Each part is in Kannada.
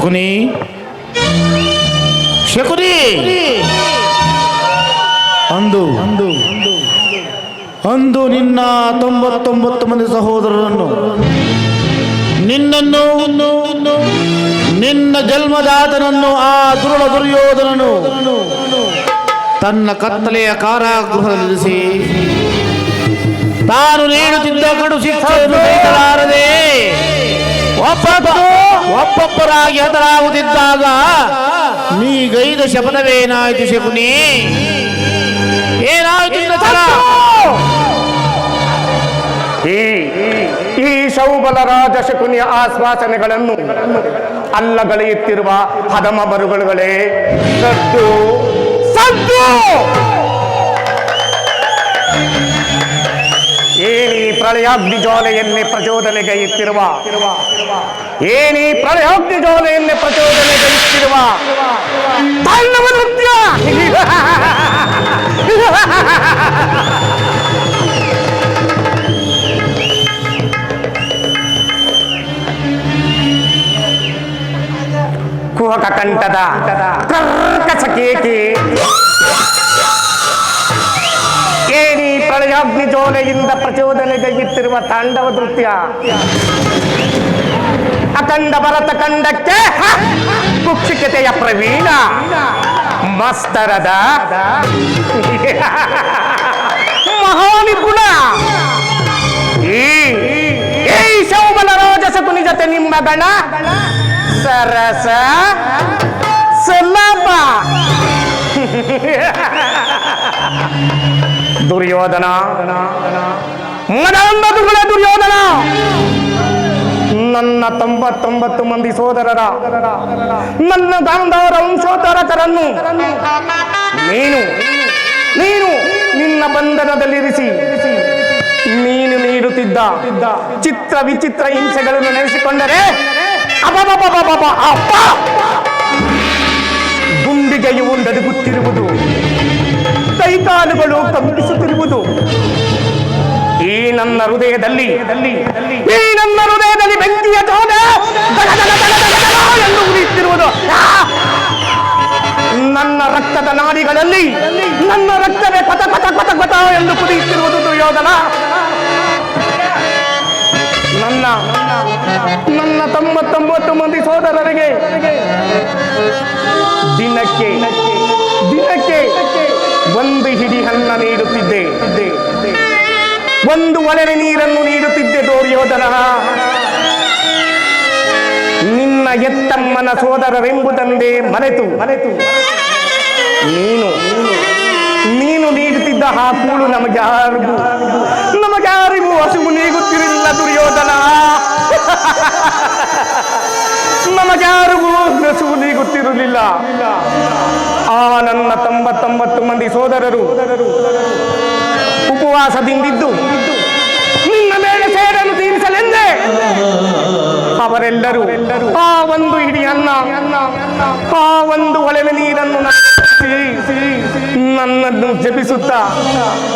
ಶಕುನಿ ಶಕುನಿ ಅಂದು ಅಂದು ಅಂದು ನಿನ್ನ 99 ಮಂದಿ ಸಹೋದರರನ್ನು ನಿನ್ನನ್ನು ನಿನ್ನ ಜನ್ಮದಾತನನ್ನು ಆ ದುರ್ಯೋಧನನು ತನ್ನ ಕತ್ತಲೆಯ ಕಾರಾಗೃಹದಲ್ಲಿರಿಸಿ ತಾನು ನೀಡುತ್ತಿದ್ದ ಕಡು ಶಿಕ್ಷೆಯನ್ನು ಸಹಿಸಲಾರದೆ ಒಬ್ಬೊಬ್ಬರಾಗಿ ಹತರಾಗುತ್ತಿದ್ದಾಗ ನೀಗೈದ ಶಪಥವೇನಾಯಿತು ಶಕುನಿ? ಏನಾಯಿತು? ಈ ಶೌಬಲ ರಾಜ ಶಕುನಿಯ ಆಶ್ವಾಸನೆಗಳನ್ನು ಅಲ್ಲಗಳೆಯುತ್ತಿರುವ ಹದಮ ಬರುಗಳೇ, ಸದ್ದು ಸದ್ದು ಏನೀ ಪ್ರಳಯಾಗ್ನಿ ಜ್ವಾಲೆಯನ್ನೇ ಪ್ರಚೋದನೆಗೈಯುತ್ತಿರುವ ಏನೀ ಪ್ರಳಯಾಗ್ನಿ ಜ್ವಾಲೆಯನ್ನೇ ಪ್ರಚೋದನೆಗೈಯುತ್ತಿರುವ ತಾಂಡವ ನೃತ್ಯ ಕುಹಕ ಕಂಠದ ಕರ್ಕಶ ಕೇಕೆ ಏನೀ ಪ್ರಳಯಾಗ್ನಿ ಜ್ವಾಲೆಯಿಂದ ಪ್ರಚೋದನೆಗೈಯುತ್ತಿರುವ ತಾಂಡವ ನೃತ್ಯ ಅಖಂಡ ಭರತ ಖಂಡಕ್ಕೆ ಕುಕ್ಷಿಕತೆಯ ಪ್ರವೀಣ ಮಸ್ತರದ ಮಹಾನಿಪುಣ ಈ ಶೌಬಲ ರಾಜ ಶಕುನಿ ಜೊತೆ ನಿಮ್ಮ ಗಣ ಸರಸ ಸುಲಭ. ದುರ್ಯೋಧನ ಮದಂಬದುಗಳ ದುರ್ಯೋಧನ, ನನ್ನ 99 ಮಂದಿ ಸೋದರರ ನನ್ನ ಗಾಂಧಾರ ವಂಶೋದ್ಧಾರಕರನ್ನು ನೀನು ನೀನು ನಿನ್ನ ಬಂಧನದಲ್ಲಿರಿಸಿ ನೀನು ನೀಡುತ್ತಿದ್ದ ಚಿತ್ರ ವಿಚಿತ್ರ ಹಿಂಸೆಗಳನ್ನು ನೆನೆಸಿಕೊಂಡರೆ ಅಪ್ಪ ಗುಂಡಿಗೆಯು ನಡುಗುತ್ತಿರುವುದು, ಕೈಕಾಲುಗಳು ಕಂಪಿಸುತ್ತಿರುವುದು. ಈ ನನ್ನ ಹೃದಯದಲ್ಲಿ ಬೆಂಕಿಯ ಜೋಗ ಎಂದು ಉರಿಯುತ್ತಿರುವುದು. ನನ್ನ ರಕ್ತದ ನಾಡಿಗಳಲ್ಲಿ ನನ್ನ ರಕ್ತವೇ ಪಥ ಪಥ ಪಥ ಪಥ ಎಂದು ಕುದಿಯುತ್ತಿರುವುದು. ದುರ್ಯೋಧನ, ನನ್ನ 99 ಮಂದಿ ಸೋದರರಿಗೆ ದಿನಕ್ಕೆ ಒಂದು ಹಿಡಿ ಅನ್ನ ನೀಡುತ್ತಿದ್ದೆ, ಒಂದು ಒಲೆರೆ ನೀರನ್ನು ನೀಡುತ್ತಿದ್ದೆ. ದುರ್ಯೋಧನ, ನಿನ್ನ ಎತ್ತಮ್ಮನ ಸೋದರರೆಂಬುದನ್ನೇ ಮರೆತು ನೀನು ನೀಡುತ್ತಿದ್ದ ಆ ಕೂಳು ನಮಗ್ಯಾರಿಗೂ ಹಸುವು ನೀಗುತ್ತಿರಲಿಲ್ಲ. ದುರ್ಯೋಧನ, ನಮಗ್ಯಾರಿಗೂ ಹಸುವು ನೀಗುತ್ತಿರಲಿಲ್ಲ. ಆ ನನ್ನ 99 ಮಂದಿ ಸೋದರರು ಉಪವಾಸದಿಂದಿದ್ದು ನಿನ್ನ ಮೇಲೆ ಸೇರನ್ನು ತೀರಿಸಲೆಂದೇ ಅವರೆಲ್ಲರೂ ಆ ಒಂದು ಹಿಡಿ ಅನ್ನ, ಆ ಒಂದು ಒಲೆಯ ನೀರನ್ನು ನನ್ನನ್ನು ಜಪಿಸುತ್ತಾ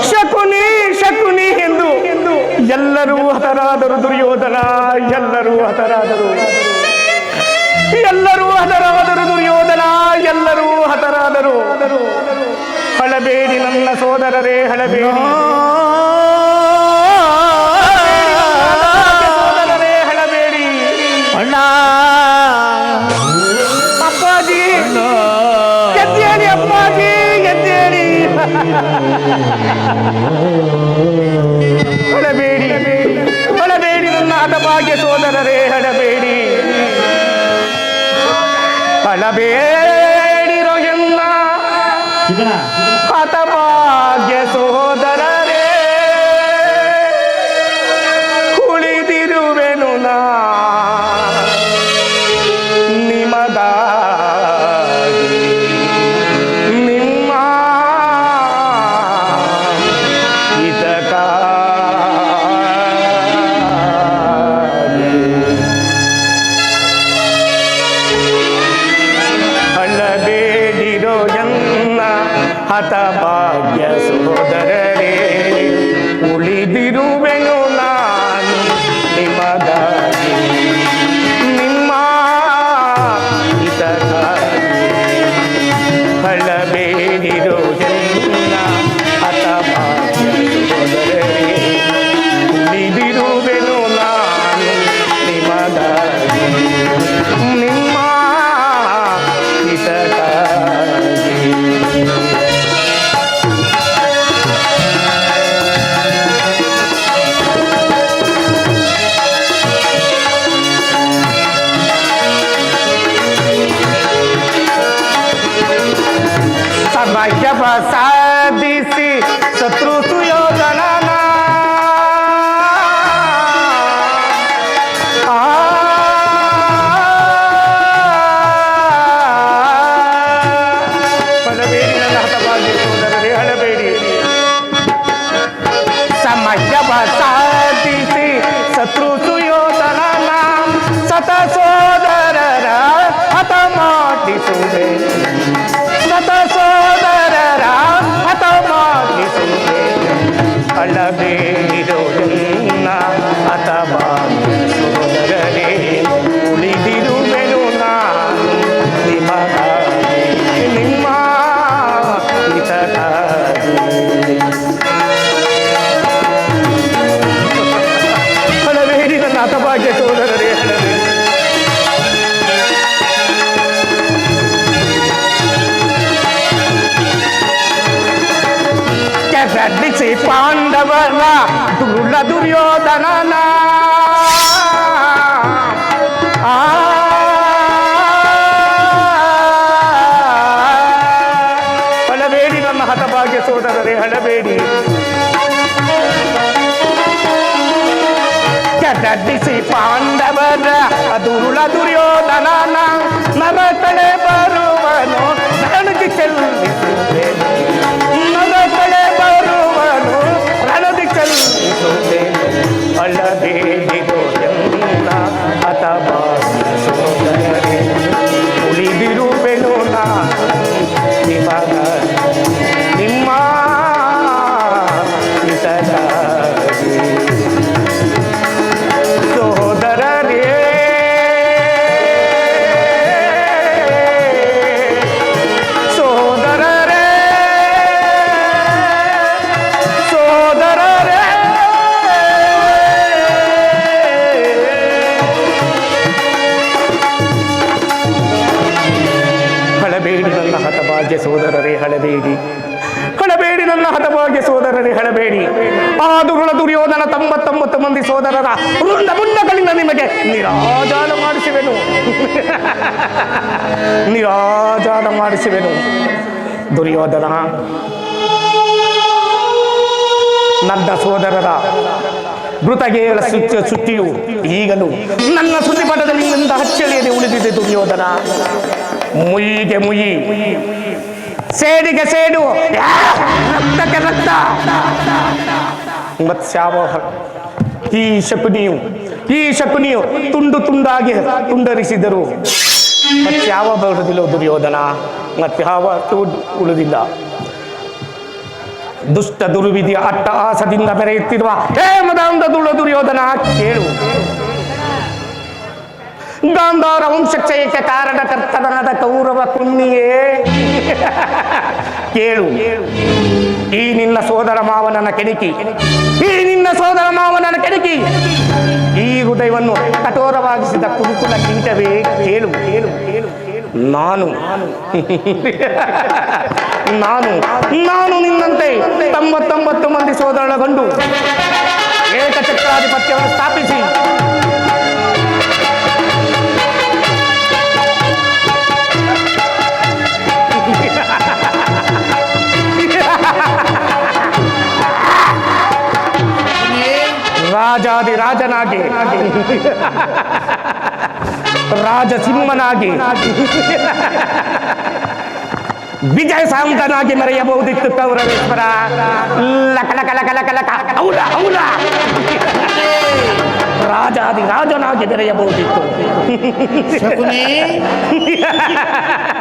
ಶಕುನಿ ಶಕುನಿ ಎಂದು ಎಲ್ಲರೂ ಹತರಾದರು. ದುರ್ಯೋಧನ, ಎಲ್ಲರೂ ಹತರಾದರು. ದುರ್ಯೋಧನ, ಎಲ್ಲರೂ ಹತರಾದರು. ಹಳಬೇಡಿ ನನ್ನ ಸೋದರರೇ, ಹಳಬೇಡಿ ಹಳಬೇಡಿ. ಅಣ್ಣ, ಅಪ್ಪಾಜಿ ಎದ್ದೇಳಿ, ಅಪ್ಪಾಜಿ ಎದ್ದೇಳಿ. ಹಳಬೇಡಿ ನನ್ನ ಹತಭಾಗ್ಯ ಸೋದರರೇ, ಹಳಬೇಡಿರೋ ಎನ್ನ ಹತಭಾಗ್ಯ ಸೋದರರೇ, ಕುಳಿದಿರುವೆನು ನಾ ನಿಮಗಾಗಿ, ನಿಮ್ಮ ಹಳಬೇಡಿರೋ ಎನ್ನ ಹತಭಾಗ್ಯ ಸೋದರರೇ, ಉಳಿದಿರುವೆನು ನಾನು ನಿಮಗಾಗಿ, ನಿಮ್ಮ ಸಾಧಿಸಿ ಶತ್ರು ಸುಯೋಧನನ ಹಳಬೇಡಿ ನನ್ನ ಹತಭಾಗ್ಯ ಸೋದರರೇ ಹಳಬೇಡಿ. ಸಮಯವ ಸಾಧಿಸಿ ಶತ್ರು ಸುಯೋಧನನ ಸತ ಸೋದರರ ಹತ ಮಾಡಿಸುವೆ, ಸತ ಸೋದರರ ಹತ ಮಾಡಿಸುವೆ. ಅಳಬೇಡಿರೋ ನಿನ್ನ ಹತಭಾಗ್ಯ ಸೋದರರೇ, ಉಳಿದಿರುವೆನು ನಾನು ನಿಮಗಾಗಿ, ನಿಮ್ಮ ಹಿತಕ್ಕಾಗಿ. ಹಳಬೇಡಿ ನನ್ನ ಹತಭಾಗ್ಯ ಸೋದರರೇ ಹಳಬೇಡಿ. ಕೆರಳಿಸಿ ಪಾಂಡವರ ದುರುಳ ದುರ್ಯೋಧನನ ಹಳಬೇಡಿ ನನ್ನ ಹತಭಾಗ್ಯ ಸೋದರರೇ ಹಳಬೇಡಿ. ಕೆರಳಿಸಿ ಪಾಂಡವರ ದುರುಳ ದುರ್ಯೋಧನನ ನರಕಳೆ ಬರುವನು ನನಗೆ ಚೆಲ್ಲಿಸುವೆ, ನರಕಳೆ ಬರುವನು ರಣದಿ ಚೆಲ್ಲಿಸುವೆ. ಅಳಬೇಡಿರೋ ಎಲ್ಲ ಹತಭಾಗ್ಯ ಸೋದರರೇ, ಉಳಿದಿರುವೆನು ನಾನು ನಿಮಗಾಗಿ, ನಿಮ್ಮ ಹಿತಕ್ಕಾಗಿ. ಸೋದರರೇ ಸೋದರರೇ ಸೋದರರೇ ಹಳಬೇಡಿ ನನ್ನ ಹತಭಾಗ್ಯ ಸೋದರರೇ ಹಳಬೇಡಿ, ಹಳಬೇಡಿ ನನ್ನ ಹತಭಾಗ್ಯ ಸೋದರರೇ ಹಳಬೇಡಿ. ಆ ದುರುಳ ದುರ್ಯೋಧನ 99 ಮಂದಿ ಸೋದರರ ರುಂಡ ಮುಂಡಗಳಿಂದ ನಿಮಗೆ ನಿರಾಜಾನ ಮಾಡಿಸುವೆನು, ನಿರಾಜಾನ ಮಾಡಿಸುವೆನು. ದುರ್ಯೋಧನ, ನನ್ನ ಸೋದರರ ಮೃತಗೇಳ ಸುತ್ತಿಯು ಈಗಲೂ ನನ್ನ ಸುದ್ದಿಪಟದಲ್ಲಿ ನಿನ್ನಿಂದ ಹಚ್ಚಳಿಯದೆ ಉಳಿದಿದೆ. ದುರ್ಯೋಧನ, ಮುಯಿಗೆ ಮುಯಿ, ಸೇಡಿಗೆ ಸೇಡು, ರಕ್ತಕ್ಕೆ ರಕ್ತ. ಮತ್ಸ್ಯಾವಹ ಈ ಶಕುನಿಯು ತುಂಡು ತುಂಡಾಗಿ ತುಂಡರಿಸಿದರು. ಮತ್ಯಾವ ಬರುವುದಿಲ್ಲ ದುರ್ಯೋಧನ, ಮತ್ಯಾವ ಉಳಿದಿಲ್ಲ. ದುಷ್ಟ ದುರ್ವಿಧಿಯ ಅಟ್ಟಹಾಸದಿಂದ ಮೆರೆಯುತ್ತಿರುವ ಹೇಮದಾಂಧ ದುರ್ಯೋಧನ ಕೇಳು. ಗಾಂಧಾರ ವಂಶಕ್ಷಯಕ್ಕೆ ಕಾರಣಕರ್ತನಾದ ಕೌರವ ಕುನ್ನಿಯೇ ಕೇಳು. ಈ ನಿನ್ನ ಸೋದರ ಮಾವನನ್ನ ಕೆಣಕಿ, ಈ ನಿನ್ನ ಸೋದರ ಮಾವನನ್ನ ಕೆಣಕಿ ಈ ಹೃದಯವನ್ನು ಕಠೋರವಾಗಿಸಿದ ಕುರುಕುಲ ಕೀಟವೇ ಕೇಳು, ಕೇಳು, ಕೇಳು. ನಾನು ನಾನು ನಾನು ನಿನ್ನಂತೆ 99 ಮಂದಿ ಸೋದರನಗೊಂಡು ಏಕಚಕ್ರಾಧಿಪತ್ಯವನ್ನು ಸ್ಥಾಪಿಸಿ ರಾಜಾದಿ ರಾಜನಾಗಿ, ರಾಜಸಿಂಹನಾಗಿ, ವಿಜಯ ಸಾಂತನಾಗಿ ಮೆರೆಯಬಹುದಿತ್ತು ಕೌರವೇಶ್ವರ. ಲಕ ಲಕ ಲಕ ಲಕ ಲಕ ಔಲ ಔಲ ರಾಜಾದಿ ರಾಜನಾಗಿ ಮೆರೆಯಬಹುದಿತ್ತು.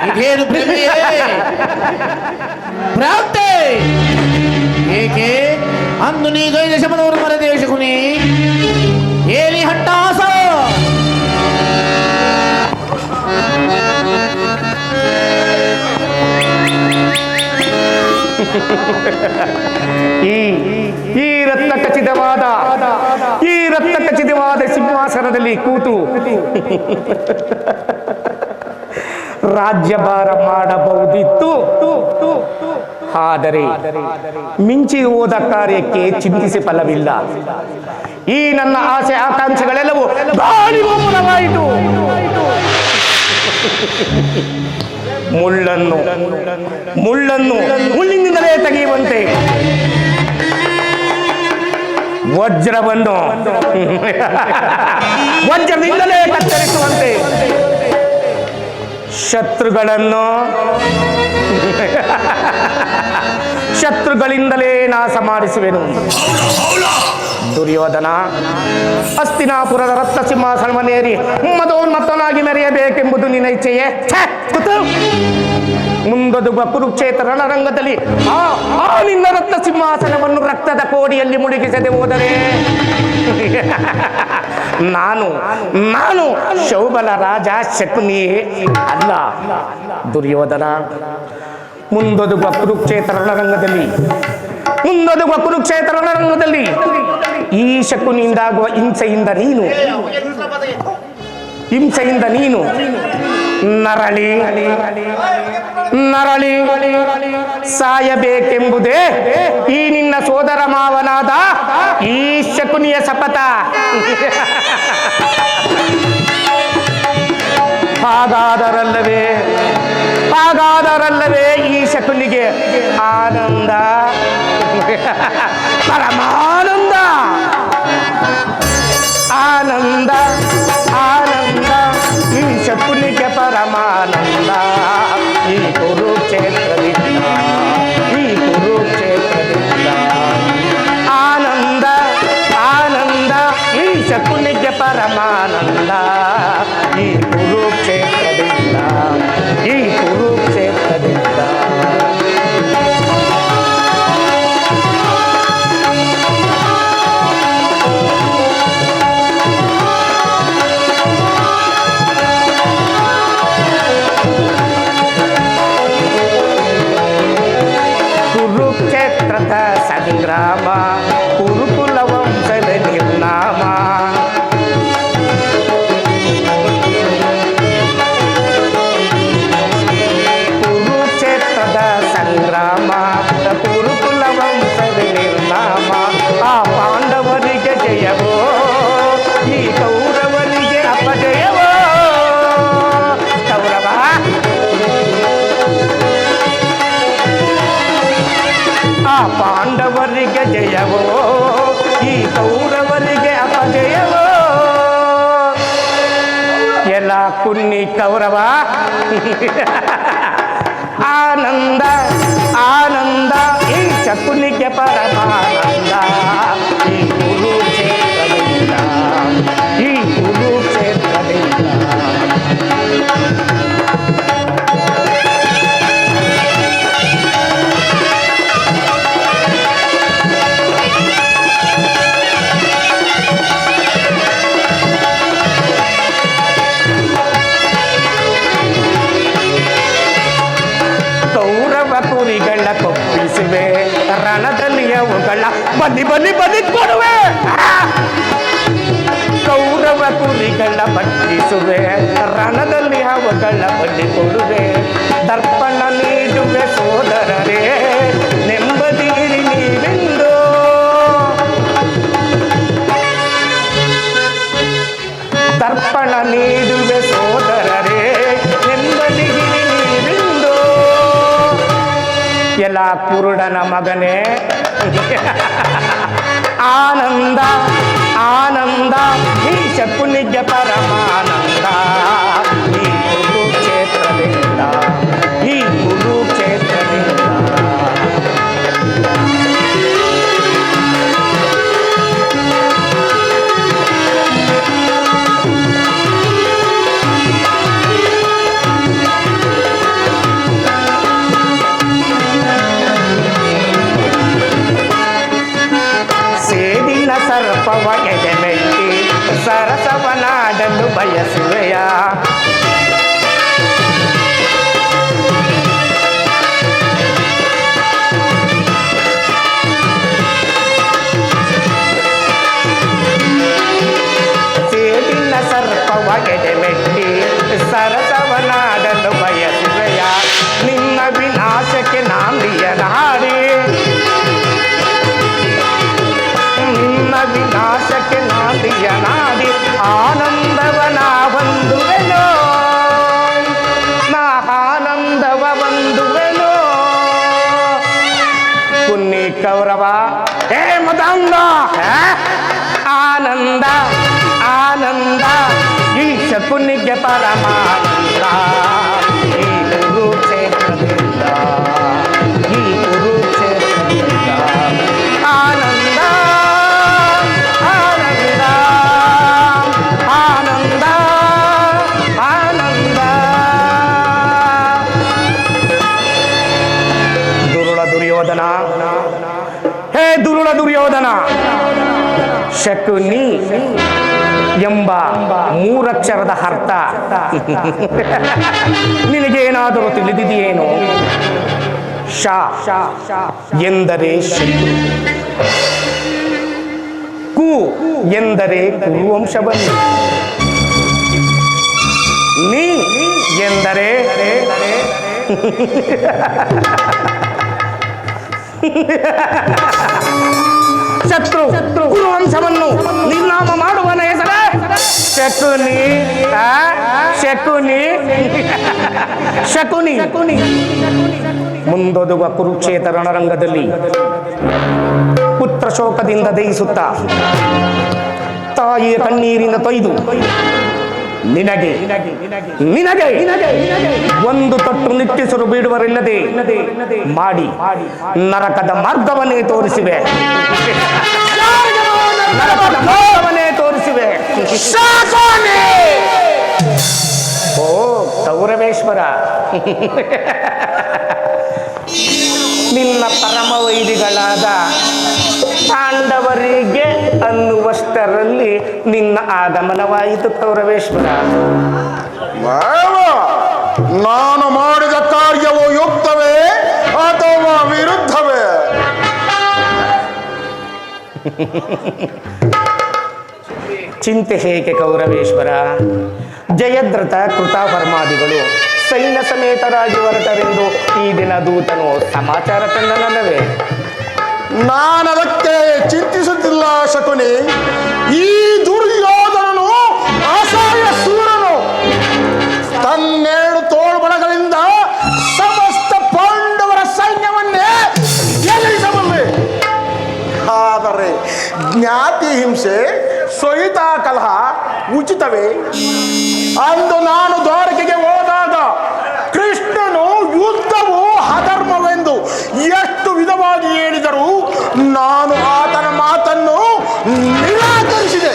ಇದೇನು ಭ್ರಾಂತೆ? ಏಕೆ ಅಂದು ನೀ ಗೈದ ಶಮನವರು ಮರದೆ ಶಕುನಿ, ಏನಿ ಹಟ್ಟಾಸ? ಈ ರತ್ನ ಖಚಿತವಾದ ಸಿಂಹಾಸನದಲ್ಲಿ ಕೂತು ರಾಜ್ಯಭಾರ ಮಾಡಬಹುದಿತ್ತು. ಆದರೆ ಮಿಂಚಿ ಹೋದ ಕಾರ್ಯಕ್ಕೆ ಚಿಂತಿಸಿ ಫಲವಿಲ್ಲ. ಈ ನನ್ನ ಆಸೆ ಆಕಾಂಕ್ಷೆಗಳೆಲ್ಲವೂ ಗಾಳಿಗೋಪುರವಾಯಿತು. ಮುಳ್ಳನ್ನು ಮುಳ್ಳನ್ನು ಮುಳ್ಳಿನಿಂದಲೇ ತೆಗೆಯುವಂತೆ ವಜ್ರವನ್ನು ವಜ್ರದಿಂದಲೇ ಕತ್ತರಿಸುವಂತೆ ಶತ್ರುಗಳಿಂದಲೇ ನಾಶ ಮಾಡಿಸುವೆನು. ದುರ್ಯೋಧನ, ಹಸ್ತಿನಾಪುರದ ರತ್ನ ಸಿಂಹಾಸನವನ್ನೇರಿ ಮದೋನ್ಮತ್ತನಾಗಿ ಮೆರೆಯಬೇಕೆಂಬುದು ನಿನ್ನ ಇಚ್ಛೆಯೇ? ಮುಂದೊದುವ ಕುರುಕ್ಷೇತ್ರ ರಣರಂಗದಲ್ಲಿ ಆ ನಿನ್ನ ರತ್ನ ಸಿಂಹಾಸನವನ್ನು ರಕ್ತದ ಕೋಡಿಯಲ್ಲಿ ಮುಳುಗಿಸದೆ ಹೋದರೆ ನಾನು ಶೌಬಲ ರಾಜ ಶಕುನಿ ಅಲ್ಲ. ದುರ್ಯೋಧನ, ಮುಂದೊದುವ ಕುರುಕ್ಷೇತ್ರ ರಣರಂಗದಲ್ಲಿ ಈ ಶಕುನಿಯಿಂದಾಗುವ ಹಿಂಸೆಯಿಂದ ನೀನು ನರಳಿ ಸಾಯಬೇಕೆಂಬುದೇ ಈ ನಿನ್ನ ಸೋದರ ಮಾವನಾದ ಈ ಶಕುನಿಯ ಶಪಥ. ಹಾಗಾದರಲ್ಲವೇ ಈ ಶಕುನಿಗೆ ಆನಂದ, ಪರಮಾನಂದ, ಆನಂದ ಈ ಶಕುನಿಗೆ ಪರಮಾನಂದ. ಈ ಕುರುಕ್ಷೇತ್ರದಿಂದ ಆನಂದ ಈ ಶಕುನಿಗೆ ಪರಮಾನಂದ. ಈ ಕುರುಕ್ಷೇತ್ರದಿಂದ ಕುರುಕ್ಷೇತ್ರದ ಸಂಗ್ರಾಮ, ಕುರುಕುಲ ವಂಶದ ನಿರ್ನಾಮ. ಕುರುಕ್ಷೇತ್ರದ ಸಂಗ್ರಾಮ, ಕುರುಕುಲ ವಂಶದ ನಿರ್ನಾಮ. ಆ ಪಾಂಡವರಿಗೆ ಜಯವೋ, ಈ ಕೌರವರಿಗೆ ಅಪಜಯವೋ. ಕೌರವ, ಆ ಪಾಂಡವರಿಗೆ ಜಯವೋ, ಈ ಕೌರವರಿಗೆ ಅಪಜಯವೋ. ಎಲ್ಲ ಕುನ್ನಿ ಕೌರವ, ಆನಂದ ಈ ಶಕುನಿಗೆ ಪರಮಾನಂದ. ಈ ಕುರುಕ್ಷೇತ್ರದಿಂದ ಕುರಿಗಳ ಕೊಪ್ಪಿಸುವೆ, ರಣದಲ್ಲಿ ಅವುಗಳ ಬಲಿ ಕೊಡುವೆ. ಕೌರವ ಕುರಿಗಳ ಬಟ್ಟಿಸುವೆ, ರಣದಲ್ಲಿ ಅವುಗಳ ಬಲಿ ಕೊಡುವೆ. ದರ್ಪಣ ನೀಡುವೆ ಸೋದರರೇ, ನೆಮ್ಮದಿಗಿರಿ ನೀವೆಂದು. ದರ್ಪಣ ನೀಡುವೆ ಸೋದರರೇ, ನೆಮ್ಮದಿಗಿರಿ ನೀವೆಂದು. ಎಲ್ಲ ಕುರುಡನ ಮಗನೇ, ಆನಂದ ಈ ಶಕುನಿಗೆ ಪರಮಾನಂದ. ಈ ಕುರುಕ್ಷೇತ್ರದಿಂದ ಸರ್ಪವ ಎದೆಮೆಟ್ಟಿ ಸರಸವನಾಡಲು ಬಯಸುವೆಯ. ಸೇದಿನ ಸರ್ಪವ ಎದೆಮೆಟ್ಟಿ ಸರಸವನಾಡಲು ಬಯಸುವೆಯ. ನಿನ್ನ ವಿನಾಶಕ್ಕೆ ನಾಂದಿಯ ನಾಡಿ, ವಿನಾಶಕ್ಕೆ ನಾಂದಿಯ ನಾಡಿ ಆನಂದವನ ಹೊಂದುವೆನೋ. ಆನಂದ ಆನಂದ ಈ ಶಕುನಿಗೆ ಪರಮಾನಂದ ಈ ಕುರುಕ್ಷೇತ್ರದಿಂದ ಈ ಕುರುಕ್ಷೇತ್ರದಿಂದ ಆನಂದ ಆನಂದ ಆನಂದ ಆನಂದ ದುರುಳ ದುರ್ಯೋಧನ ಹೇ ದುರುಳ ದುರ್ಯೋಧನ ಶಕುನಿ ಎಂಬ ಮೂರಕ್ಷರದ ಅರ್ಥ ನಿನಗೇನಾದರೂ ತಿಳಿದಿದೆಯೇನು? ಶ ಎಂದರೆ ಶತ್ರು, ಕು ಎಂದರೆ ಕುರುವಂಶವನ್ನು, ನೀ ಎಂದರೆ ಶತ್ರು ಕುರುವಂಶವನ್ನು ನಿರ್ನಾಮ ಮಾಡುವನ ಹೆಸರೇ ಶಕುನಿ. ಶಕುನಿ ಶಕುನಿ ಮುಂದೊದುವ ಕುರುಕ್ಷೇತ್ರ ರಣರಂಗದಲ್ಲಿ ಪುತ್ರ ಶೋಕದಿಂದ ದಹಿಸುತ್ತ ತಾಯಿಯ ಕಣ್ಣೀರಿಂದ ತೊಯ್ದು ನಿನಗೆ ನಿನಗೆ ಒಂದು ತೊಟ್ಟು ನಿಟ್ಟಿಸಲು ಬಿಡುವರಿಲ್ಲದೆ ಮಾಡಿ ನರಕದ ಮಾರ್ಗವನ್ನೇ ತೋರಿಸಿವೆ, ನರಕದ ಮಾರ್ಗವನ್ನೇ ತೋರಿಸಿವೆ. ಓ ಕೌರವೇಶ್ವರ, ನಿನ್ನ ಪರಮ ವೈರಿಗಳಾದ ಪಾಂಡವರಿಗೆ ಅನ್ನುವಷ್ಟರಲ್ಲಿ ನಿನ್ನ ಆಗಮನವಾಯಿತು ಕೌರವೇಶ್ವರ. ನಾನು ಮಾಡಿದ ಕಾರ್ಯವು ಯುಕ್ತವೇ ಅಥವಾ ವಿರುದ್ಧವೇ? ಚಿಂತೆ ಹೇಗೆ ಕೌರವೇಶ್ವರ? ಜಯದ್ರಥ ಕೃತಾಪರ್ಮಾದಿಗಳು ಸೈನ್ಯ ಸಮೇತರಾಗಿ ಹೊರಟರೆಂದು ಈ ದಿನ ದೂತನು ಸಮಾಚಾರ ತಂದನಲ್ಲವೇ? ನಾನದಕ್ಕೆ ಚಿಂತಿಸುತ್ತಿಲ್ಲ ಶಕುನಿ. ಈ ದುರ್ಯೋಧನನು ಅಸಹಾಯ ಸೂರನು ತನ್ನೆರಡು ತೋಳ್ಬಳಗಳಿಂದ ಸಮಸ್ತ ಪಾಂಡವರ ಸೈನ್ಯವನ್ನೇ ಗೆಲ್ಲಿಸಬಲ್ಲೆ. ಆದರೆ ಜ್ಞಾತಿ ಹಿಂಸೆ ಸಹಿತ ಕಲಹ ಉಚಿತವೇ? ಅಂದು ನಾನು ದ್ವಾರಕೆಗೆ ಹೋದಾಗ ಕೃಷ್ಣನು ಯುದ್ಧವು ಅಧರ್ಮವೆಂದು ಎಷ್ಟು ವಿಧವಾಗಿ ಹೇಳಿದರೂ ನಾನು ಆತನ ಮಾತನ್ನು ನಿರಾಕರಿಸಿದೆ.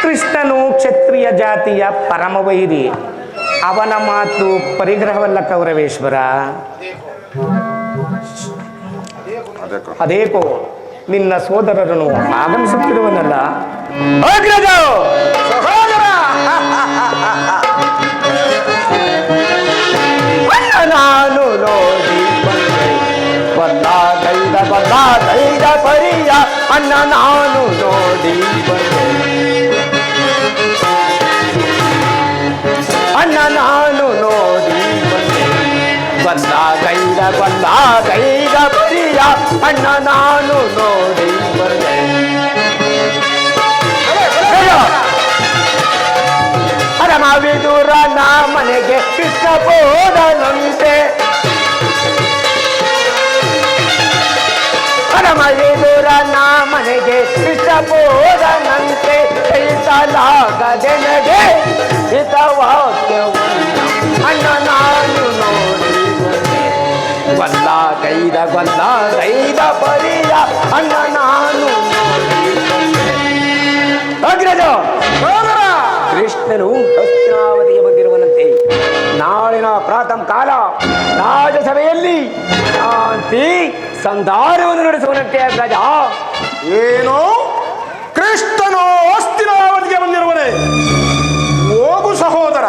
ಕೃಷ್ಣನು ಕ್ಷತ್ರಿಯ ಜಾತಿಯ ಪರಮವೈರಿ, ಅವನ ಮಾತು ಪರಿಗ್ರಹವಲ್ಲ ಕೌರವೇಶ್ವರ. ಅದೇಕೋ ನಿನ್ನ ಸೋದರರನ್ನು ಆಗಮಿಸುತ್ತಿರುವನಲ್ಲ. ನಾನು ನೋಡಿ ಬಂದ ಪರಿಯ ಅಣ್ಣ ನಾನು ನೋಡಿ ಅಣ್ಣ ನಾನು ನೋಡಿ ಬಂದ ಗೈದ ಪರಿಯ ಅಣ್ಣ ನಾನು ನೋಡಿ ಬಂದೆ. ಪರಮವಿದುರ ಮನೆಗೆ ಕೃಷ್ಣ ಬೋಧನಂತೆ, ಪರಮವಿದುರ ಮನೆಗೆ ಕೃಷ್ಣ ಬೋಧನಂತೆ ಕೈಸಲಾಗದೆ ನಗೆ ಹಿತವಾಕ್ಯವನ್ನು ಅಣ್ಣ ನಾನು ನೋಡಿ ಬಂದ ಗೈದ ಪರಿಯ ಅಣ್ಣ ನಾನು ನೋಡಿ ಅಗ್ರಜ ಕೃಷ್ಣನು ಹಸ್ತಿನಾವತಿಗೆ ಬಂದಿರುವನಂತೆ. ನಾಳಿನ ಪ್ರಾತಃ ಕಾಲ ರಾಜಸಭೆಯಲ್ಲಿ ಶಾಂತಿ ಸಂಧಾನವನ್ನು ನಡೆಸುವನಂತೆ. ಅಗ್ರಜ ಏನು? ಕೃಷ್ಣನು ಹಸ್ತಿನಾವತಿಗೆ ಬಂದಿರುವನೇ? ಹೋಗು ಸಹೋದರ,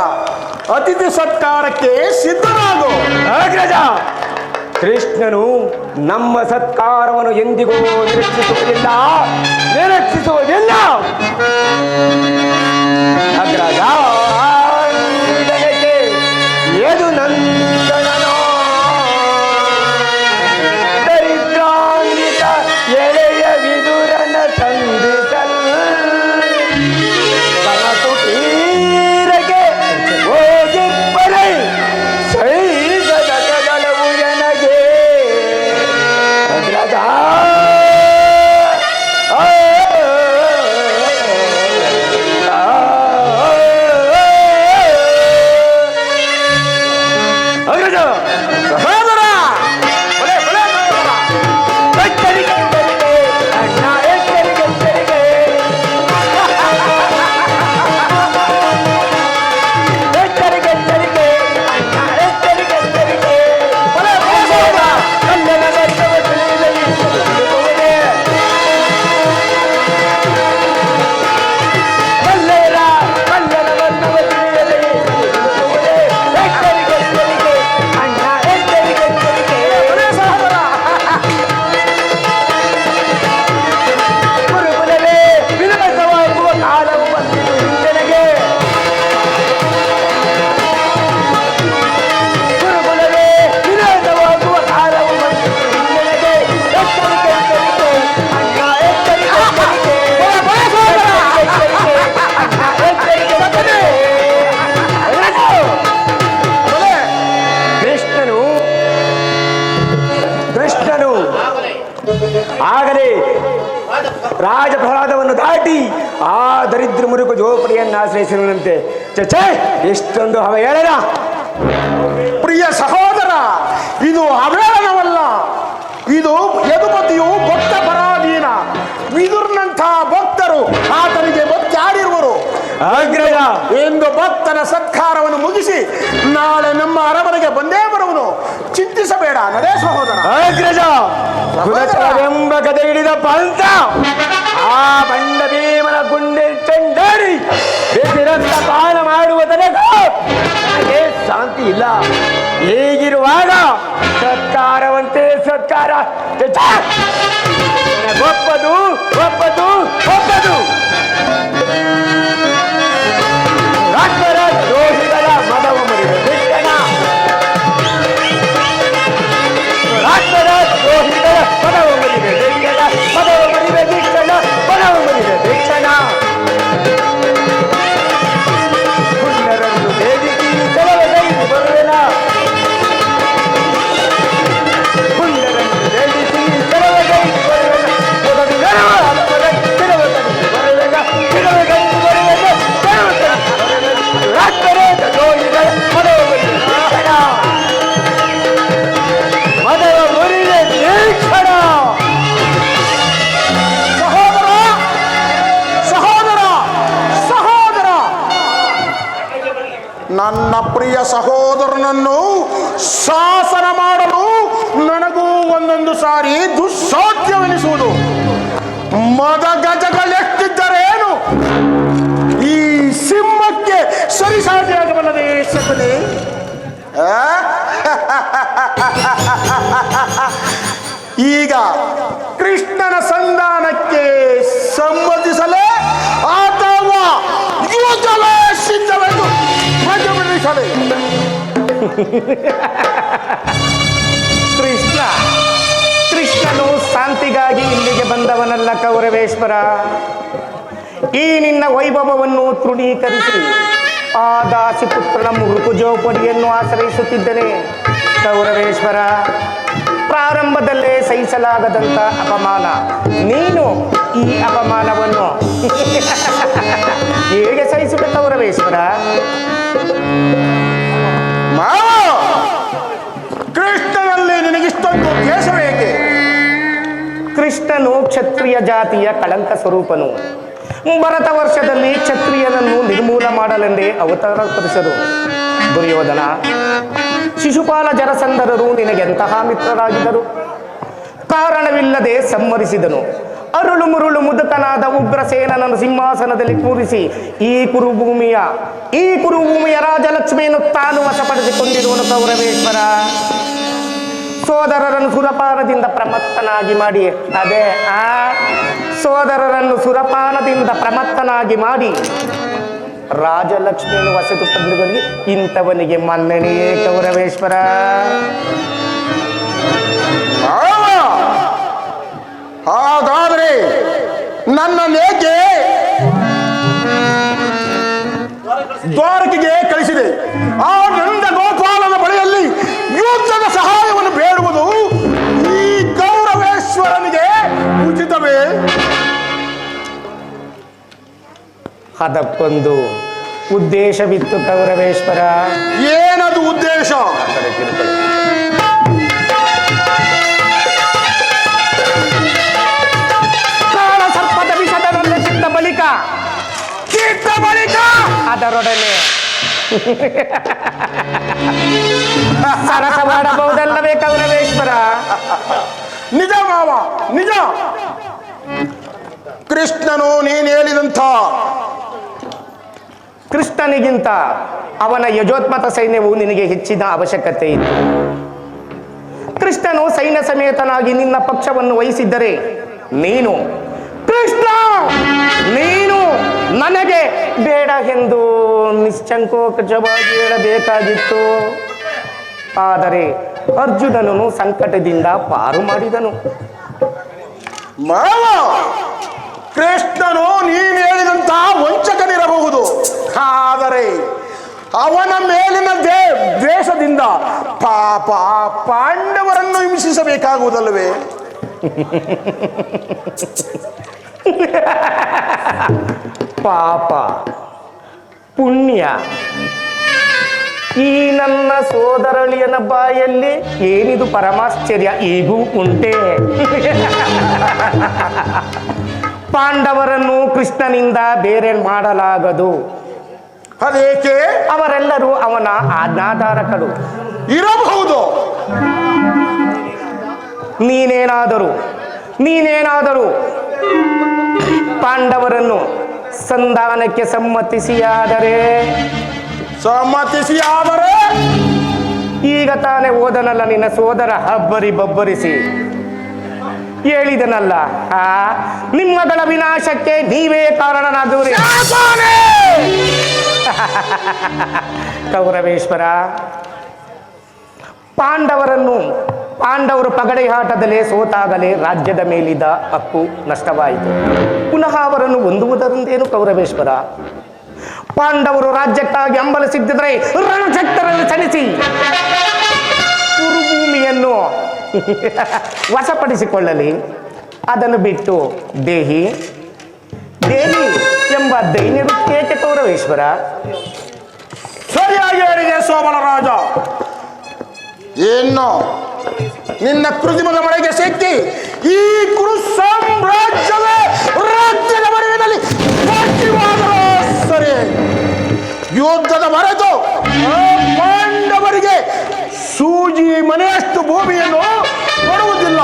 ಅತಿಥಿ ಸತ್ಕಾರಕ್ಕೆ ಸಿದ್ಧನಾಗು. ಅಗ್ರಜ ಕೃಷ್ಣನು ನಮ್ಮ ಸತ್ಕಾರವನ್ನು ಎಂದಿಗೂ ನಿರೀಕ್ಷಿಸುವುದಿಲ್ಲ. ಅಗ್ರಜ ಎದು ನಂದನೋ ದರಿದ್ರಾಂಗಿತ ಎಳೆಯ ವಿದುರನ ಸಂಧಿಸಲ್ ಕನಸು ತೀರಗೆ ಹೋಗಿ ಬರೈ ಸೈಗದ ಕದಲವು ಎನ ಆ ದರಿದ್ರ ಮುರುಕು ಜೋಪಡಿಯನ್ನು ಆಶ್ರಯಿಸಿರುವಂತೆ ಚಚೆ ಎಷ್ಟೊಂದು ಅವಹೇಳನ. ಪ್ರಿಯ ಸಹೋದರ, ಇದು ಅವೇಳನವಲ್ಲ, ಇದು ಯದುಪತಿಯು ಭಕ್ತ ಪರಾಧೀನ. ವಿದುರ್ನಂಥ ಭಕ್ತರು ಆತನಿಗೆ ಭಕ್ತಿಯಾಡಿರುವರು. ಆಗ್ರಹ ಎಂದು ಭಕ್ತನ ಸತ್ಕಾರವನ್ನು ಮುಗಿಸಿ ನಾಳೆ ನಮ್ಮ ಅರಮನೆಗೆ ಬಂದೇ ಬರುವನು. ಚಿಂತಿಸಬೇಡ, ನಡೆ ಸಹೋದರ. ಅಗ್ರಜ ಕುಲಚರವೆಂಬ ಕತೆ ಹಿಡಿದ ಪಂಥ ಆ ಬಂಡ ಭೀಮನ ಗುಂಡೆ ಚೆಂಡಾಡಿ ಬೆಸಿರಂತ ಪಾನ ಮಾಡುವ ತನಕ ನನಗೆ ಶಾಂತಿ ಇಲ್ಲ. ಹೀಗಿರುವಾಗ ಸತ್ಕಾರವಂತೆ ಸತ್ಕಾರ ಒಪ್ಪದು ಒಪ್ಪದು ಒಪ್ಪದು. ರಾಷ್ಟ್ರ ದ್ರೋಹಿಗಳ ಮದವ ಮುರಿದ ಶಿಕ್ಷಣ, ರಾಷ್ಟ್ರದ ದ್ರೋಹಿಗಳ ಪದವ ಮುರಿದ ಶಿಕ್ಷಣ, ಪದವ ಮುರಿದ ಶಿಕ್ಷಣ, ಪದವ ಮುರಿದ ಶಿಕ್ಷಣ. ಪುಣ್ಯರನ್ನು ವೇದಿಸಿ ಕೆಲವಗೈದು ಬರುವೆನ, ಪುಣ್ಯರನ್ನು ವೇದಿಸಿ ಕೆಲವಗೈದು ಬರುವೆನ, ಪದವಿ ಕೆಲವಗೈದು ಬರುವೆನ, ಕೆಲವಗೈದು ಬರುವೆನ, ಕೆಲವಗೈದು ಬರುವೆನ. ರಾಷ್ಟ್ರದ ದ್ರೋಹಿಗಳ ಪದವ ಮುರಿದ ಶಿಕ್ಷಣ, ಮದವ ಮುರಿದ ಶಿಕ್ಷಣ. ಸಹೋದರ ಸಹೋದರ ಸಹೋದರ, ನನ್ನ ಪ್ರಿಯ ಸಹೋದರನನ್ನು ಶಾಸನ ಮಾಡಲು ನನಗೂ ಒಂದೊಂದು ಸಾರಿ ದುಸ್ಸಾಧ್ಯವೆನಿಸುವುದು. ಮದ ಗಜಗಳೆಷ್ಟಿದ್ದರೇನು ಈ ಸಿಂಹಕ್ಕೆ ಸರಿಸಾಟಿಯಾಗಬಲ್ಲದೆ ಸಕಲೆ. ಈಗ ಕೃಷ್ಣನ ಸಂಧಾನಕ್ಕೆ ಸಮ್ಮತಿಸಲೇ ಅಥವಾ ಯುದ್ಧವೇ ಸಿದ್ಧವೆಂದು ಪ್ರಜೆಪಡಿಸಲೇ. ಕೃಷ್ಣನು ಶಾಂತಿಗಾಗಿ ಇಲ್ಲಿಗೆ ಬಂದವನಲ್ಲ ಕೌರವೇಶ್ವರ. ಈ ನಿನ್ನ ವೈಭವವನ್ನು ತೃಣೀಕರಿಸಿ ಆ ದಾಸಿಪುತ್ರನ ಮೃಕುಜೋಪಡಿಯನ್ನು ಆಶ್ರಯಿಸುತ್ತಿದ್ದೇನೆ ಕೌರವೇಶ್ವರ. ಪ್ರಾರಂಭದಲ್ಲೇ ಸಹಿಸಲಾಗದಂತ ಅಪಮಾನ, ನೀನು ಈ ಅಪಮಾನವನ್ನು ಹೇಗೆ ಸಹಿಸುತ್ತ ಕೌರವೇಶ್ವರ? ಕೃಷ್ಣನಲ್ಲಿ ನಿನಗಿಷ್ಟೊಂದು ದ್ವೇಷವೇಕೆ? ಕೃಷ್ಣನು ಕ್ಷತ್ರಿಯ ಜಾತಿಯ ಕಳಂಕ ಸ್ವರೂಪನು. ಭರತ ವರ್ಷದಲ್ಲಿ ಕ್ಷತ್ರಿಯನನ್ನು ನಿರ್ಮೂಲ ಮಾಡಲೆಂದೇ ಅವತಾರ ಪುರುಷರು. ದುರ್ಯೋಧನ, ಶಿಶುಪಾಲ, ಜರಸಂಧರರು ನಿನಗೆಂತಹ ಮಿತ್ರರಾಗಿದ್ದರು. ಕಾರಣವಿಲ್ಲದೆ ಸಂಹರಿಸಿದನು. ಅರುಳು ಮುರುಳು ಮುದುಕನಾದ ಉಗ್ರಸೇನನನ್ನು ಸಿಂಹಾಸನದಲ್ಲಿ ಕೂರಿಸಿ ಈ ಕುರುಭೂಮಿಯ ರಾಜಲಕ್ಷ್ಮಿಯನ್ನು ತಾನು ವಶಪಡಿಸಿಕೊಂಡಿರುವನು ಕೌರವೇಶ್ವರ. ಸೋದರರನ್ನು ಸುರಪಾನದಿಂದ ಪ್ರಮತ್ತನಾಗಿ ಮಾಡಿ, ಅದೇ ಸೋದರರನ್ನು ಸುರಪಾನದಿಂದ ಪ್ರಮತ್ತನಾಗಿ ಮಾಡಿ ರಾಜಲಕ್ಷ್ಮಿಯನ್ನು ವಸತು ತಂದುಗಳಿಗೆ ಇಂಥವನಿಗೆ ಮನ್ನಣೆಯೇ ಕೌರವೇಶ್ವರ. ಹಾಗಾದರೆ ನನ್ನನ್ನೇಕೆ ದ್ವಾರಕೆಗೆ ಕಳಿಸಿದೆ? ಆ ನಂದ ಗೋಪಾಲನ ಬಳಿಯಲ್ಲಿ ಯುದ್ಧದ ಸಹಾಯವನ್ನು ಬೇಡುವುದು ಈ ಕೌರವೇಶ್ವರನಿಗೆ ಉಚಿತವೇ? ಅದಕ್ಕೊಂದು ಉದ್ದೇಶವಿತ್ತು ಕೌರವೇಶ್ವರ. ಏನದು ಉದ್ದೇಶ? ಕಾಳ ಸರ್ಪದ ವಿಷದವನ್ನು ಚಿತ್ತ ಬಳಿಕ ಅದರೊಡನೆ ಸರಸ ಮಾಡಬಹುದಲ್ಲವೇ ಕೌರವೇಶ್ವರ? ನಿಜ ಮಾವ, ನಿಜ. ಕೃಷ್ಣನು ನೀನು ಹೇಳಿದಂಥ ಕೃಷ್ಣನಿಗಿಂತ ಅವನ ಯಜೋತ್ಮತ ಸೈನ್ಯವು ನಿನಗೆ ಹೆಚ್ಚಿನ ಅವಶ್ಯಕತೆ ಇತ್ತು. ಕೃಷ್ಣನು ಸೈನ್ಯ ಸಮೇತನಾಗಿ ನಿನ್ನ ಪಕ್ಷವನ್ನು ವಹಿಸಿದ್ದರೆ ನೀನು ನನಗೆ ಬೇಡ ಎಂದು ನಿಶ್ಚಂಕೋಚವಾಗಿ ಹೇಳಬೇಕಾಗಿತ್ತು. ಆದರೆ ಅರ್ಜುನನು ಸಂಕಟದಿಂದ ಪಾರು ಮಾಡಿದನು. ಮಾವ, ಕೃಷ್ಣನು ನೀನು ಹೇಳಿದಂತ ವಂಚಕನಿರಬಹುದು. ಆದರೆ ಅವನ ಮೇಲಿನ ದ್ವೇಷದಿಂದ ಪಾಪ ಪಾಂಡವರನ್ನು ಹಿಂಸಿಸಬೇಕಾಗುವುದಲ್ಲವೇ? ಪಾಪ ಪುಣ್ಯ, ಈ ನನ್ನ ಸೋದರಳಿಯನ ಬಾಯಲ್ಲಿ ಏನಿದು ಪರಮಾಶ್ಚರ್ಯ ಈಗೂ ಉಂಟೆ. ಪಾಂಡವರನ್ನು ಕೃಷ್ಣನಿಂದ ಬೇರೆ ಮಾಡಲಾಗದು. ಅದೇಕೆ? ಅವರೆಲ್ಲರೂ ಅವನ ಆಜ್ಞಾಧಾರಕರು. ಇರಬಹುದು. ನೀನೇನಾದರೂ ಪಾಂಡವರನ್ನು ಸಂಧಾನಕ್ಕೆ ಸಮ್ಮತಿಸಿಯಾದರೆ ಈಗ ತಾನೇ ಓದನಲ್ಲ ನಿನ್ನ ಸೋದರ ಬಬ್ಬರಿಸಿ ಹೇಳಿದನಲ್ಲ, ನಿಮ್ಮಗಳ ವಿನಾಶಕ್ಕೆ ನೀವೇ ಕಾರಣನಾಗುವಿರಿ. ಕೌರವೇಶ್ವರ, ಪಾಂಡವರು ಪಗಡೆ ಆಟದಲ್ಲೇ ಸೋತಾಗಲೇ ರಾಜ್ಯದ ಮೇಲಿದ್ದ ಹಕ್ಕು ನಷ್ಟವಾಯಿತು. ಪುನಃ ಅವರನ್ನು ಹೊಂದುವುದರಿಂದೇನು ಕೌರವೇಶ್ವರ? ಪಾಂಡವರು ರಾಜ್ಯಕ್ಕಾಗಿ ಹಂಬಲಿಸಿದ್ದರೆ ರಣಚಕ್ರವನ್ನು ಚಲಿಸಿ ಕುರುಭೂಮಿಯನ್ನು ವಶಪಡಿಸಿಕೊಳ್ಳಲಿ. ಅದನ್ನು ಬಿಟ್ಟು ದೇಹಿ ಎಂಬ ದೈನ್ಯಕ್ಕೆ ಕೌರವೇಶ್ವರ. ಸರಿಯಾಗಿ ಹೇಳಿದೆ ಸೋಮನ ರಾಜ. ಏನು ನಿನ್ನ ಕೃತಿಮದ ಮಳೆಗೆ ಸಿಕ್ಕಿ ಈ ಕುರು ಸಾಮ್ರಾಜ್ಯದ ರಾಜ್ಯದ ಮರೆಯಲ್ಲಿ ಸರಿ ಯುದ್ಧದ ಮರೆತು ಪಾಂಡವರಿಗೆ ಸೂಜಿ ಮನೆಯಷ್ಟು ಭೂಮಿಯನ್ನು ಕೊಡುವುದಿಲ್ಲ.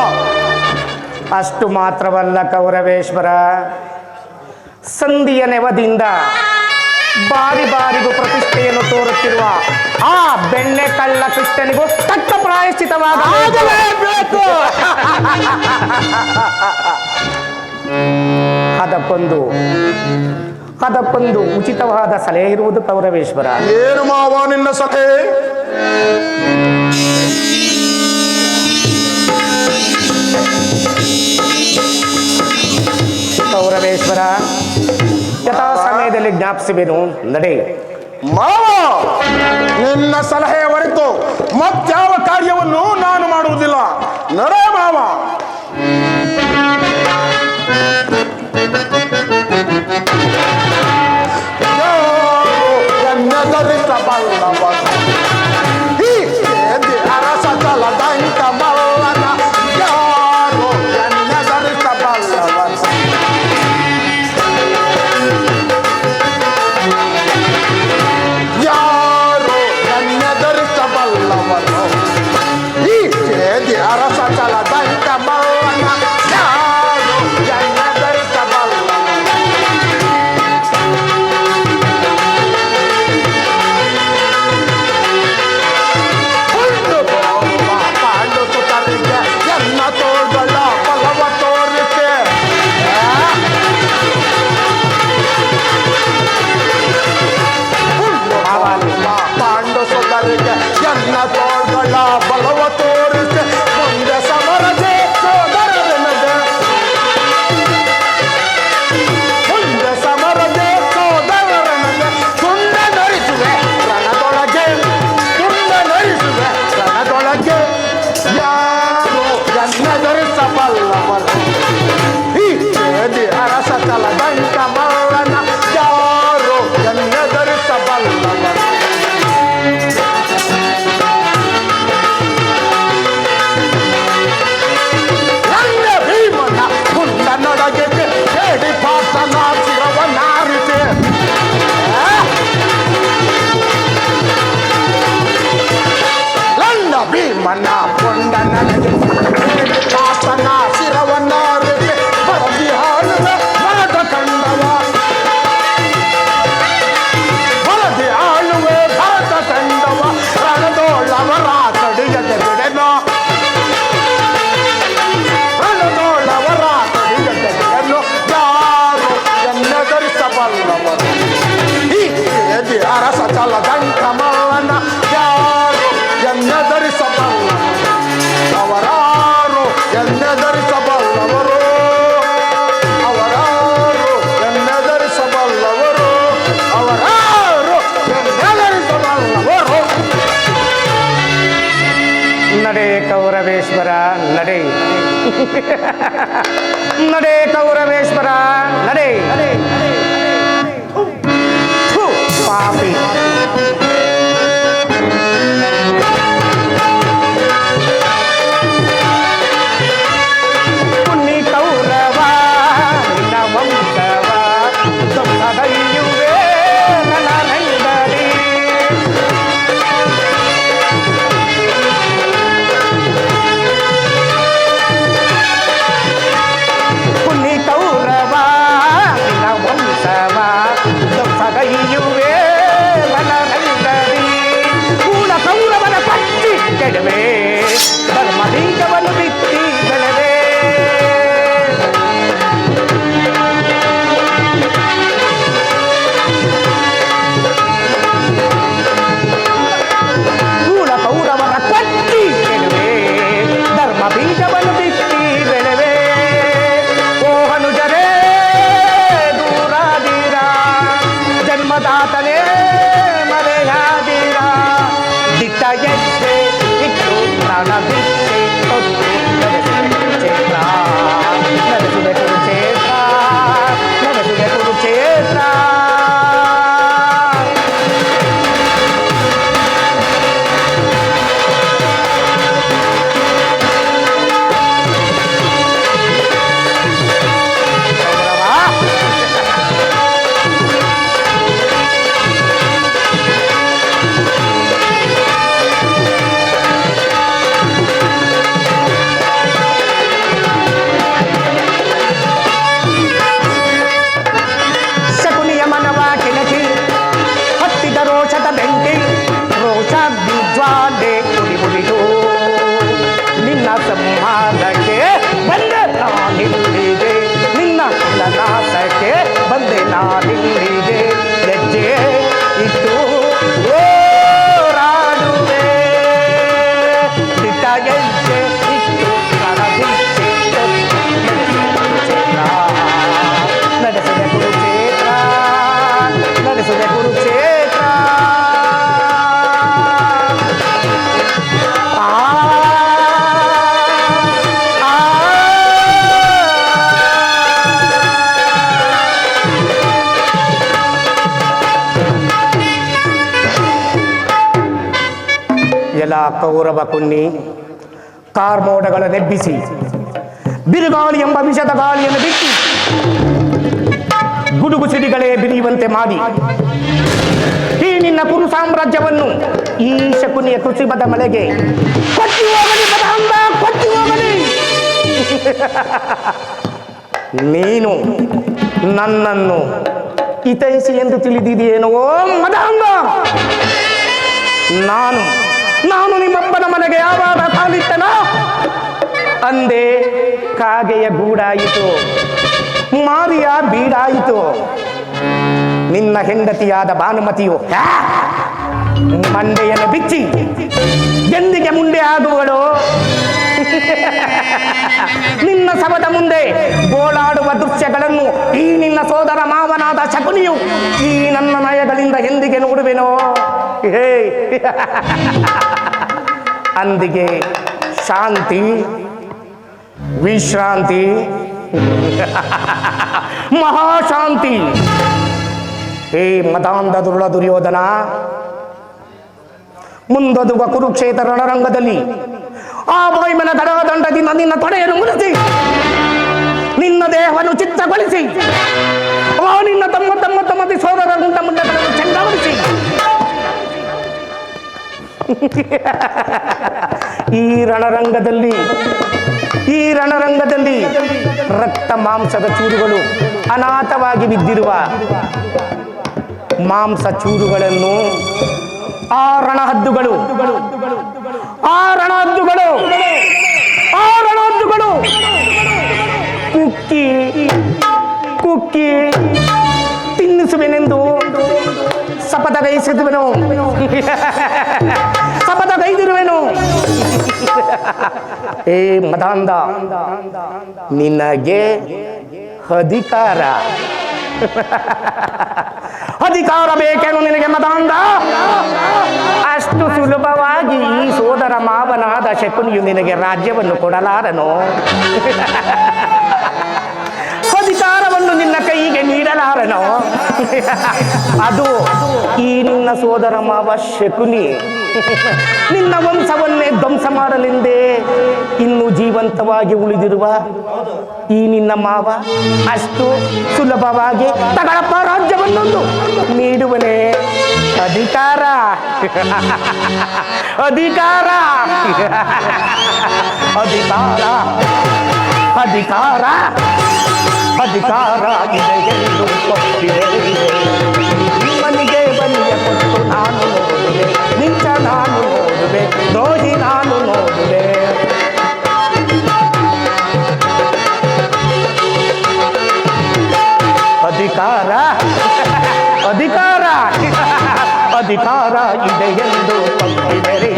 ಅಷ್ಟು ಮಾತ್ರವಲ್ಲ ಕೌರವೇಶ್ವರ, ಸಂಧಿಯ ನೆವದಿಂದ ಬಾರಿಗೂ ಪ್ರತಿಷ್ಠೆಯನ್ನು ತೋರುತ್ತಿರುವ ಆ ಬೆಣ್ಣೆ ಕಳ್ಳ ಕೃಷ್ಣನಿಗೂ ತಕ್ಕ ಪ್ರಾಯಶ್ಚಿತವಾಗಬೇಕು. ಅದಕ್ಕೊಂದು ಉಚಿತವಾದ ಸಲಹೆ ಇರುವುದು ಕೌರವೇಶ್ವರ. ಏನು ಮಾವ ನಿನ್ನ ಸಲಹೆ? ಕೌರವೇಶ್ವರ, ಯಥಾ ಸಮಯದಲ್ಲಿ ಜ್ಞಾಪಿಸುವೆನು, ನಡೆ. ಮಾವ, ನಿನ್ನ ಸಲಹೆ ಹೊರತು ಮತ್ಯಾವ ಕಾರ್ಯವನ್ನು ನಾನು ಮಾಡುವುದಿಲ್ಲ. ನಡೆ ಮಾವ. ನಡೆ ಕೌರವೇಶ್ವರ, ನಡೆ. ನಡೆ ಕೌರವೇಶ್ವರ ನಡೆ ಥು, ಪಾಪಿ ಪುಣ್ಯ ಕೌರವ ನಿನ್ನ ವಂಶವ ಧ್ವಂಸಗೈಯುವೆ ನನ್ನ ರಂಗದಲ್ಲಿ. ಪುಣ್ಯ ಕೌರವ ನಿನ್ನ ವಂಶವ ಧ್ವಂಸಗೈಯುವೆ ನನ್ನ ರಂಗದಲ್ಲಿ. ಕೂಡ ಕೌರವನ ಪಟ್ಟಿ ಕೆಡವೆ ಧರ್ಮಲಿಂಗವನ್ನು ಬಿತ್ತಿ ಬೆಳೆವೆ. ಕೂಡ ಕೌರವನ ಪಟ್ಟಿ ಕೆಡವೆ ಧರ್ಮ ಬೀಜವನ್ನು ಬಿತ್ತಿ ಬೆಳೆವೆ. ಓಹನುಜರೇ ದೂರಾದೀರ ಜನ್ಮದಾತನೇ ಮರೆಯಾದೀರ. ದಿಟ್ಟ ಹೆಜ್ಜೆ ಇಟ್ಟು ಪ್ರಾಣ ಭಿಕ್ಷೆ ಕೊಟ್ಟು ನಡೆಸುವೆ ಕುರುಕ್ಷೇತ್ರ ನಡೆಸುವೆ ಕುರುಕ್ಷೇತ್ರ. ಶಕುನಿಯ ಮನವ ಕೆಣಕಿ ಹತ್ತಿದ ರೋಷದ ಬೆಂಕಿ ರೋಷಾಗ್ನಿ ಜ್ವಾಲೆ ಕುಡಿದು ನಿನ್ನ ಸಂಹಾರಕ್ಕೆ ಬಂದೆ ನಾನಿಲ್ಲಿಗೆ. ನಿನ್ನ ನಾಶಕ್ಕೆ ಬಂದೆ ನಾನಿಲ್ಲಿಗೆ. ಹೆಜ್ಜೆ ಇಟ್ಟು ಓರಾಡುವೆ ದಿಟ್ಟ ಹೆಜ್ಜೆ ಇಟ್ಟು ರಣಭಿಕ್ಷೆ ನಡೆಸಿದೆ ಕುರುಕ್ಷೇತ್ರ ನಡೆಸಿದೆ ಕುರುಕ್ಷೇತ್ರ. ಆ ಆ ಎಲ್ಲ ಕೌರವ ಕುನ್ನಿ ಕಾರ್ಮೋಡಗಳ ನೆಬ್ಬಿಸಿ ಬಿರುಗಾಳಿ ಎಂಬ ವಿಷದ ಗಾಳಿಯನ್ನು ಬಿಟ್ಟು ಗುಡುಗು ಸಿಡಿಗಳೇ ಬಿರಿಯುವಂತೆ ಮಾಡಿ ಈ ನಿನ್ನ ಕುರು ಸಾಮ್ರಾಜ್ಯವನ್ನು ಈ ಶಕುನಿಯ ಕೃಷಿಬದ ಮಳೆಗೆ ಕೊಚ್ಚಿ ಹೋಗಲಿ ಮದಾಂಧ, ಕೊಚ್ಚಿ ಹೋಗಲಿ. ನೀನು ನನ್ನನ್ನು ಹಿತೈಷಿ ಎಂದು ತಿಳಿದಿದೆಯೇನೋ ಮದಾಂಧ. ನಾನು ನಿಮ್ಮಪ್ಪನ ಮನೆಗೆ ಯಾವಾಗ ಕಾಲಿಟ್ಟನೋ ಅಂದೇ ಕಾಗೆಯ ಗೂಡಾಯಿತು, ಮಾರಿಯ ಬೀಡಾಯಿತು. ನಿನ್ನ ಹೆಂಡತಿಯಾದ ಭಾನುಮತಿಯು ಮಂಡೆಯನ್ನು ಬಿಚ್ಚಿ ಎಂದಿಗೆ ಮುಂದೆ ಆಗುವಳು. ನಿನ್ನ ಸವದ ಮುಂದೆ ಗೋಳಾಡುವ ದೃಶ್ಯಗಳನ್ನು ಈ ನಿನ್ನ ಸೋದರ ಮಾವನಾದ ಶಕುನಿಯು ಈ ನನ್ನ ನಯಗಳಿಂದ ಎಂದಿಗೆ ನೋಡುವೆನೋ. ಹೇ ಅಂದಿಗೆ ಶಾಂತಿ ವಿಶ್ರಾಂತಿ ಮಹಾಶಾಂತಿ. ಹೇ ಮದಾಂಧ ದುರುಳ ದುರ್ಯೋಧನ, ಮುಂದೊದುವ ಕುರುಕ್ಷೇತ್ರ ರಣರಂಗದಲ್ಲಿ ಆ ಭೈಮನ ದಡದಂಡದಿಂದ ನಿನ್ನ ತೊಡೆಯನ್ನು ಮುರಿಸಿ ನಿನ್ನ ದೇಹವನ್ನು ಚಿತ್ತಗೊಳಿಸಿ ಆ ನಿನ್ನ ತಮ್ಮ ಸೋದರ ಗುಂಡ ಮುಂಡಗಳನ್ನು ಚೆಂಡಗೊಳಿಸಿ ಈ ರಣರಂಗದಲ್ಲಿ ರಕ್ತ ಮಾಂಸದ ಚೂರುಗಳು ಅನಾಥವಾಗಿ ಬಿದ್ದಿರುವ ಮಾಂಸ ಚೂರುಗಳನ್ನು ಆ ರಣಹದ್ದುಗಳು ಕುಕ್ಕಿ ಕುಕ್ಕಿ ತಿನ್ನಿಸುವೆನೆಂದು ಶಪಥಗೈದಿರುವೆನು. ಏ ಮದಾಂಧ, ನಿನಗೆ ಅಧಿಕಾರ ಬೇಕೇನು ನಿನಗೆ ಮದಾಂಧ? ಅಷ್ಟು ಸುಲಭವಾಗಿ ಈ ಸೋದರ ಮಾವನಾದ ಶಕುನಿಯು ನಿನಗೆ ರಾಜ್ಯವನ್ನು ಕೊಡಲಾರನು. ವರವನ್ನು ನಿನ್ನ ಕೈಗೆ ನೀಡಲಾರನೋ ಅದು ಈ ನಿನ್ನ ಸೋದರ ಮಾವ ಶಕುನಿ ನಿನ್ನ ವಂಶವನ್ನೇ ಧ್ವಂಸ ಮಾಡಲೆಂದೇ ಇನ್ನು ಜೀವಂತವಾಗಿ ಉಳಿದಿರುವ ಈ ನಿನ್ನ ಮಾವ ಅಷ್ಟು ಸುಲಭವಾಗಿ ತಗಳಪ್ಪ ರಾಜ್ಯವನ್ನೊಂದು ನೀಡುವನೇ ಅಧಿಕಾರ ಅಧಿಕಾರ ಅಧಿಕಾರ ಅಧಿಕಾರ ಅಧಿಕಾರ ಇದೆ ಎಂದು ಗೊತ್ತಿದೆ ನಿಮ್ಮನಿಗೆ ಬಲಿಯ ಕೊಟ್ಟು ನಾನು ನೋಡುವೆ ನಿಂಚ ನಾನು ನೋಡುವೆ ದ್ರೋಹಿ ನಾನು ನೋಡುವೆ ಅಧಿಕಾರ ಅಧಿಕಾರ ಅಧಿಕಾರ ಇದೆ ಎಂದು ಗೊತ್ತಿದೆ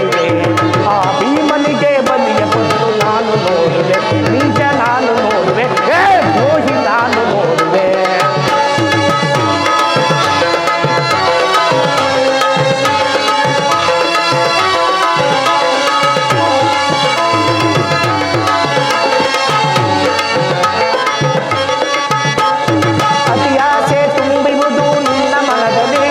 ಆ ಭೀಮನಿಗೆ ಬಲಿಯ ಕೊಟ್ಟು ನಾನು ನೋಡುವೆ ನಿಂಚ ನಾನು ನೋಡುವೆ ದ್ರೋಹಿ ನಾನು ನೋಡುವೆ ಅತಿಯಾಸೆ ತುಂಬಿರುವುದು ನಿನ್ನ ಮನದಲ್ಲಿ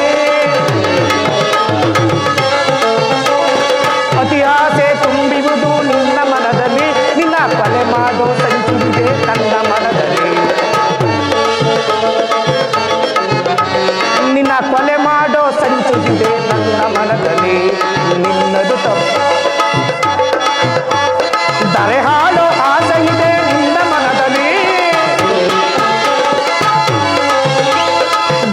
ಅತಿಯಾಸೆ ತುಂಬಿರುವುದು ನಿನ್ನ ಮನದಲ್ಲಿ ನಿನ್ನ ಕೊಲೆ ಮಾಡೋ ಸಂಚಿದೆ ನನ್ನ ಮನದಲ್ಲಿ ನಿನ್ನ ಕೊಲೆ ಮಾಡೋ ಸಂಚಿದೆ ನನ್ನ ಮನದಲ್ಲಿ ನಿನ್ನದು ತಪ್ಪು ದರೆ ಹಾಡೋ ಆಸೆ ಇದೆ ನಿನ್ನ ಮನದಲ್ಲಿ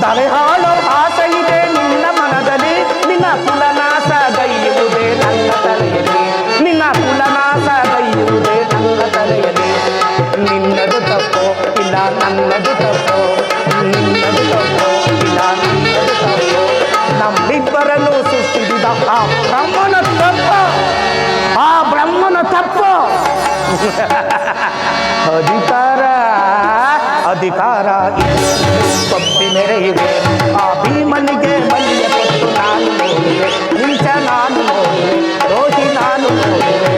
ದರೆ ಹಾಡೋ ಆಸೆ ಇದೆ ನಿನ್ನ ಮನದಲ್ಲಿ ನಿನ್ನ ಕುಲನಾಶ ಗೈಯುವುದೇ ನನ್ನ ತಲೆಯಲ್ಲಿ ನಿನ್ನ ಕುಲನಾಶ ಗೈಯುವುದೇ ನನ್ನ ತಲೆಯಲ್ಲಿ ನಿನ್ನದು ತಪ್ಪು ಇಲ್ಲ ನನ್ನದು ತಪ್ಪು ನಿನ್ನದು ತಪ್ಪು ಇಲ್ಲ ನನ್ನದು ತಪ್ಪು ನಮ್ಮಿಬ್ಬರನ್ನು ಸೃಷ್ಟಿಸಿದ ಆ ಬ್ರಹ್ಮನ ತಪ್ಪು ಆ ಬ್ರಹ್ಮನ ತಪ್ಪು ಅಧಿಕಾರ ಅಧಿಕಾರ ಕಪ್ಪಿ ಮೆರೆಯುವೆ ಆ ಭೀಮನಿಗೆ ಬಲಿಯ ಕೊಟ್ಟು ನಾನು ನೋಡುವೆ ನಿಂಚ ನಾನು ನೋಡುವೆ ರೋಹಿ ನಾನು ನೋಡುವೆ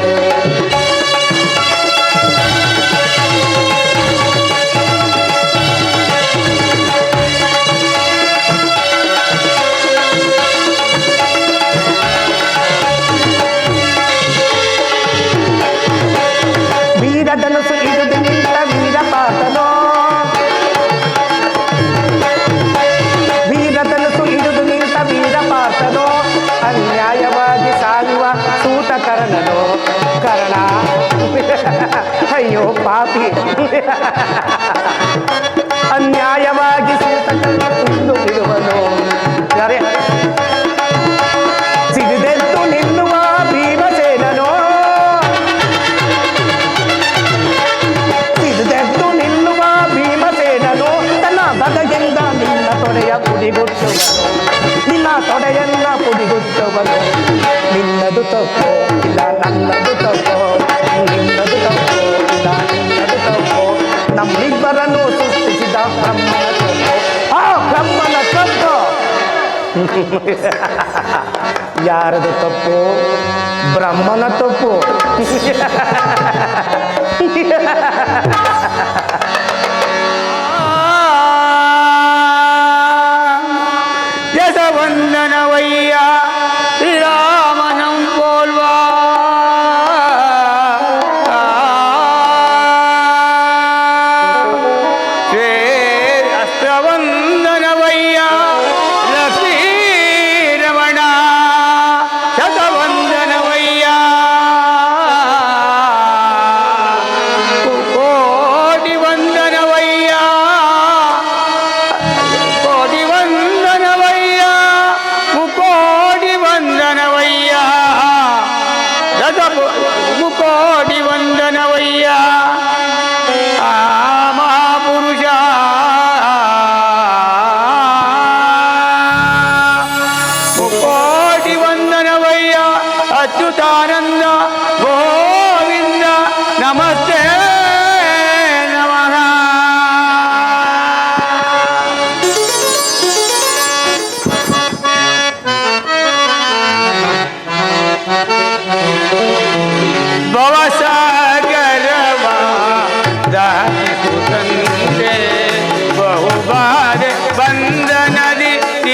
ವೀರಧನುಸು ಹಿಡಿದು ನಿಂತ ವೀರಪಾತನೋ ವೀರಧನುಸು ಹಿಡಿದು ನಿಂತ ವೀರಪಾತನೋ ಅನ್ಯಾಯವಾಗಿ ಸಾಯುವ ಸೂತಕರ್ಣನೋ ಕರ್ಣ ಅಯ್ಯೋ ಪಾಪಿ ಅನ್ಯಾಯವಾಗಿ ಸೂತಕರ್ಣ ತುಂಡು ಬಿಡುವನು ಸಿಡಿದೆದ್ದು ನಿಲ್ಲುವ ಭೀಮಸೇನನೋ ಸಿಡಿದೆದ್ದು ನಿಲ್ಲುವ ಭೀಮಸೇನನು ತನ್ನ ಬಗೆಯಿಂದ ನಿನ್ನ ತೊಡೆಯ ಪುಡಿಗುಟ್ಟುವನು ನಿನ್ನ ತೊಡೆಯನ್ನ ಪುಡಿಗುಟ್ಟುವನು ನಿನ್ನದು ತಪ್ಪು ಇಲ್ಲ ನನ್ನದು ತಪ್ಪು ನಿನ್ನದು ತಪ್ಪು ಇಲ್ಲ ನಿನ್ನದು ತಪ್ಪು ನಮ್ಮಿಬ್ಬರನ್ನು ಸೃಷ್ಟಿಸಿದ ಬ್ರಹ್ಮನ ತಪ್ಪು ಆ ಬ್ರಹ್ಮನ ತಪ್ಪು ಯಾರದು ತಪ್ಪು ಬ್ರಹ್ಮನ ತಪ್ಪು யசவந்தனவைய ராமனம் போல்வா அஸ்திரவந்தனவைய லக்ஷ்மீரமண சதவந்தனவைய கோடி வந்தனவைய கோடி வந்தனவைய முக்கோடி வந்தனவைய முக்கோடி வந்தனவைய ಮಹಾಪುರುಷ ಮುಕ್ಕೋಟಿ ವಂದನವಯ್ಯ ಅಚ್ಯುತಾನಂದ ಗೋವಿಂದ ನಮಸ್ತೆ ನಮಃ ಭವಸಾಗರವ ದಾಟಿಸುತ್ತಂತೆ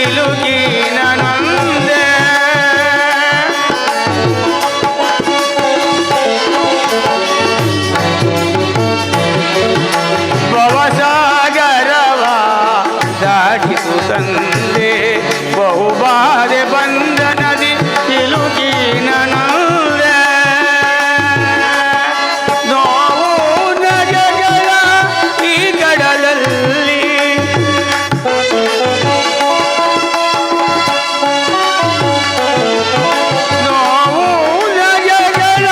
ಸಿಲುಕಿನನೊಂದೆ ಭವಸಾಗರವ ದಾಟಿಸು ತಂದೆ ಬಹುಬಾಧೆ ಬಂಧನದಿ ಸಿಲುಕಿನನೊಂದೆ ನೋವು ನಗೆಗಳ ಈ ಕಡಲಲ್ಲಿ ನೋವು ನಗೆಗಳ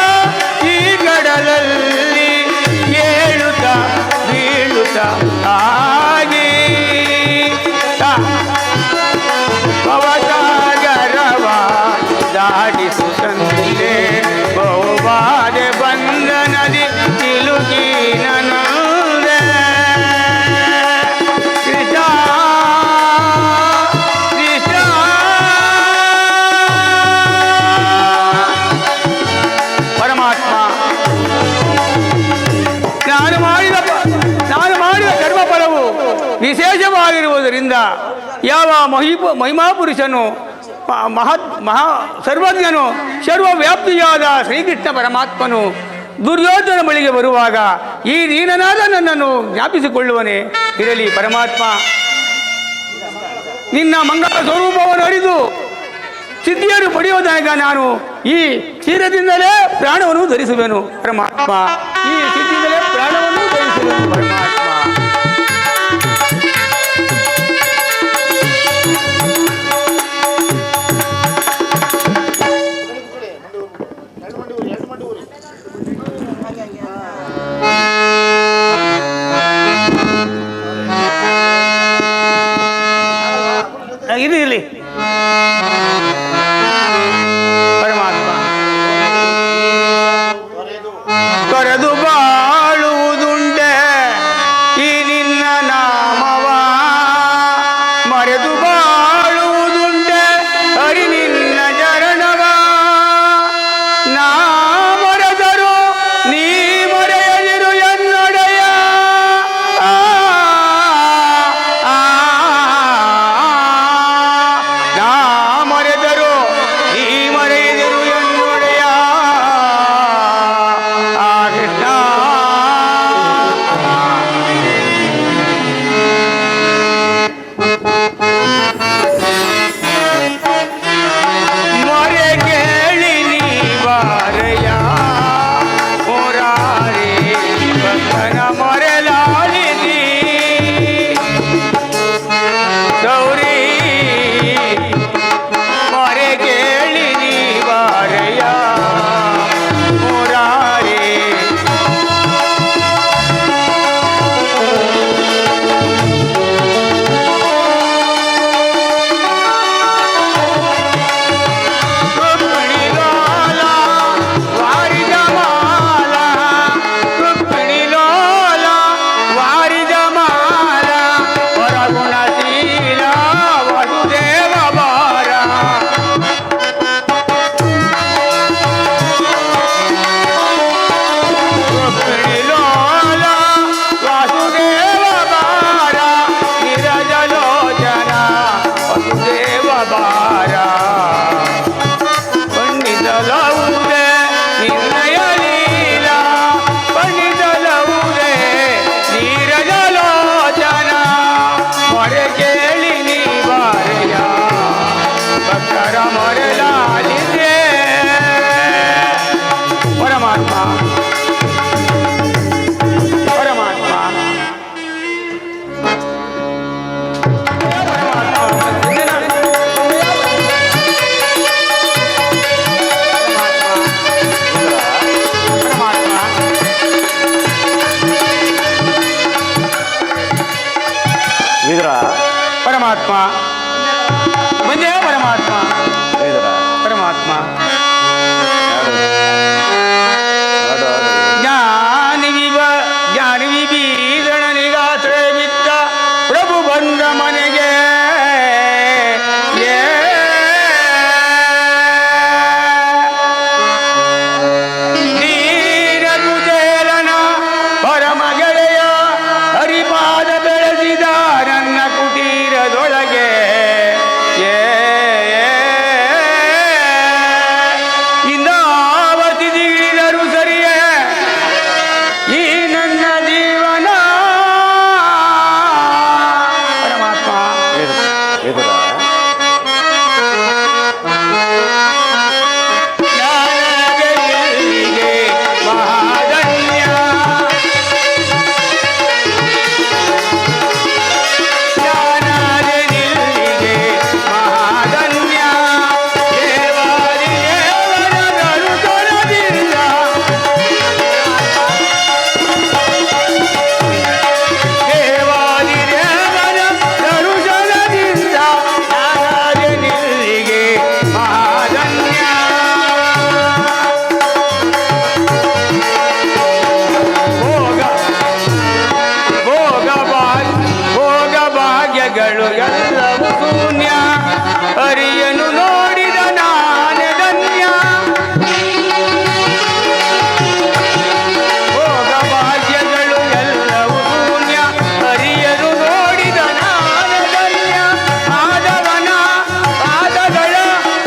ಈ ಕಡಲಲ್ಲಿ ಏಳುತ್ತ ಬೀಳುತ್ತ ಆಗಿ ಭವಸಾಗರವ ದಾಟಿಸು ತಂದೆ ಬಹುಬಾಧೆ ಬಂಧನದಿ ಸಿಲುಕಿನನೊಂದೆ ಕೃಷ್ಣ ಕೃಷ್ಣ ಪರಮಾತ್ಮ ನಾನು ಮಾಡಿದ ಕರ್ಮ ಫಲವು ವಿಶೇಷವಾಗಿರುವುದರಿಂದ ಯಾವ ಮಹಿಮಾಪುರುಷನು ಮಹಾ ಸರ್ವಜ್ಞನು ಸರ್ವವ್ಯಾಪ್ತಿಯಾದ ಶ್ರೀಕೃಷ್ಣ ಪರಮಾತ್ಮನು ದುರ್ಯೋಧನ ಬಳಿಗೆ ಬರುವಾಗ ಈ ನೀನನಾದ ನನ್ನನ್ನು ಜ್ಞಾಪಿಸಿಕೊಳ್ಳುವನೇ. ಇರಲಿ ಪರಮಾತ್ಮ, ನಿನ್ನ ಮಂಗಳ ಸ್ವರೂಪವನ್ನು ಅರಿದು ಸಿದ್ಧಿಯನ್ನು ಪಡೆಯುವ ತನಕ ನಾನು ಈ ಕ್ಷೀರದಿಂದಲೇ ಪ್ರಾಣವನ್ನು ಧರಿಸುವೆನು ಪರಮಾತ್ಮ. ಈ ಸಿದ್ಧಿಯಿಂದಲೇ ಪ್ರಾಣವನ್ನು ಧರಿಸುವೆನು ಪರಮಾತ್ಮ. ಇರಲಿ ಪರಮಾತ್ಮ, ತೊರೆದು ಬಾಳುವುದುಂಡೆ ಈ ನಿನ್ನ ನಾಮವ, ಮರೆದು ಬಾಳುವುದುಂಡೆ ಹರಿ ನಿನ್ನ ಚರಣವ. ನಾ ಮರೆದರು ನೀ ಮರೆಯದಿರು ಎನ್ನೊಡೆಯ. ನಾ ಮರೆದರು ಜ್ಞಾನದಲ್ಲಿಗೆ ಮಹಾಧನ್ಯ ಜ್ಞಾನದಲ್ಲಿಗೆ ಮಹಾಧನ್ಯ ದೇವಾದಿ ದೇವರ ದರುಶನದಿಂದ ದೇವಾದಿ ದೇವರ ದರುಶನದಿಂದ ಜ್ಞಾನದಲ್ಲಿಗೆ ಮಹಾಧನ್ಯ ಭೋಗ ಭಾಗ್ಯಗಳು ಎಲ್ಲವೂ ಶೂನ್ಯ ಹರಿಯನು ನೋಡಿದ ನಾನೇ ಧನ್ಯ ಭೋಗ ಭಾಗ್ಯಗಳು ಎಲ್ಲವೂ ಶೂನ್ಯ ಹರಿಯನು ನೋಡಿದ ನಾನೇ ಧನ್ಯ ಮಾಧವನ ಪಾದಗಳ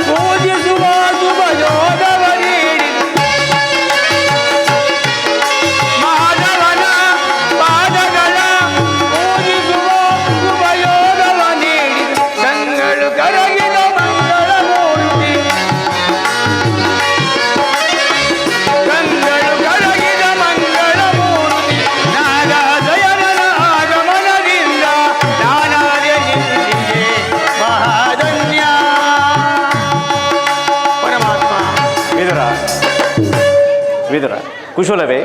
ಪೂಜಿಸುವ ಶುಭ ಯೋಗವ ನೀಡಿ ಮಾಧವನ ಪಾದಗಳ ಪೂಜಿಸುವ ಶುಭಯೋಗವ ನೀಡಿ ಸಂಗಳು ಕರಗಿದ ಮಂಗಳ ಮೂರ್ತಿ ಗಂಗಳು ಕರಗಿದ ಮಂಗಳ ಮೂರ್ತಿ ನಾಗದಯನ ಆಗಮನದಿಂದ ಜ್ಞಾನಾರ್ಯನಿಗೆ ಮಹಾಧನ್ಯ ಪರಮಾತ್ಮ ವಿದುರ ವಿದುರ ಕುಶಲವೇ?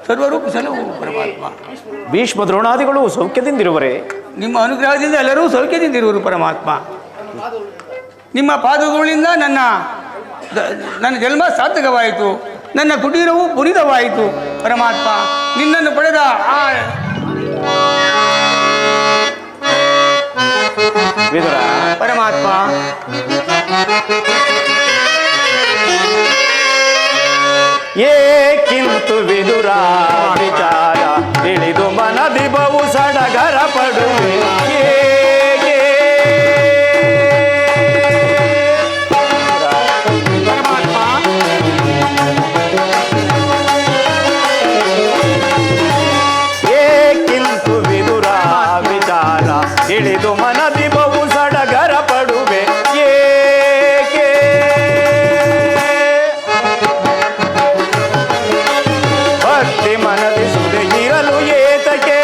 ಸರ್ವರು ಕುಶಲವು ಪರಮಾತ್ಮ. ಭೀಷ್ಮ ದ್ರೋಣಾದಿಗಳು ಸೌಖ್ಯದಿಂದಿರುವರೇ? ನಿಮ್ಮ ಅನುಗ್ರಹದಿಂದ ಎಲ್ಲರೂ ಸೌಖ್ಯದಿಂದಿರುವರು ಪರಮಾತ್ಮ. ನಿಮ್ಮ ಪಾದಗಳಿಂದ ನನ್ನ ಜನ್ಮ ಸಾರ್ಥಕವಾಯಿತು, ನನ್ನ ಕುಟೀರವು ಪುರಿತವಾಯಿತು ಪರಮಾತ್ಮ. ನಿನ್ನನ್ನು ಪಡೆದ ಆ ವಿದುರ ಪರಮಾತ್ಮ ಏಕಿಂತು ವಿದುರ ವಿಚಾರ ತಿಳಿದು ಮನದಿ ಬಹು ಸಡಗರ ಪಡುವೆ ಏಕೆ? ಪರಮಾತ್ಮ ಏಕಿಂತು ವಿದುರ ವಿಚಾರ ತಿಳಿದು ಮನದಿ ಬಹು ಸಡಗರ ಪಡುವೆ ಏಕೆ? ಭಕ್ತಿ ಮನದಿ ಸುದೆ ಇರಲು ಏತಕ್ಕೆ?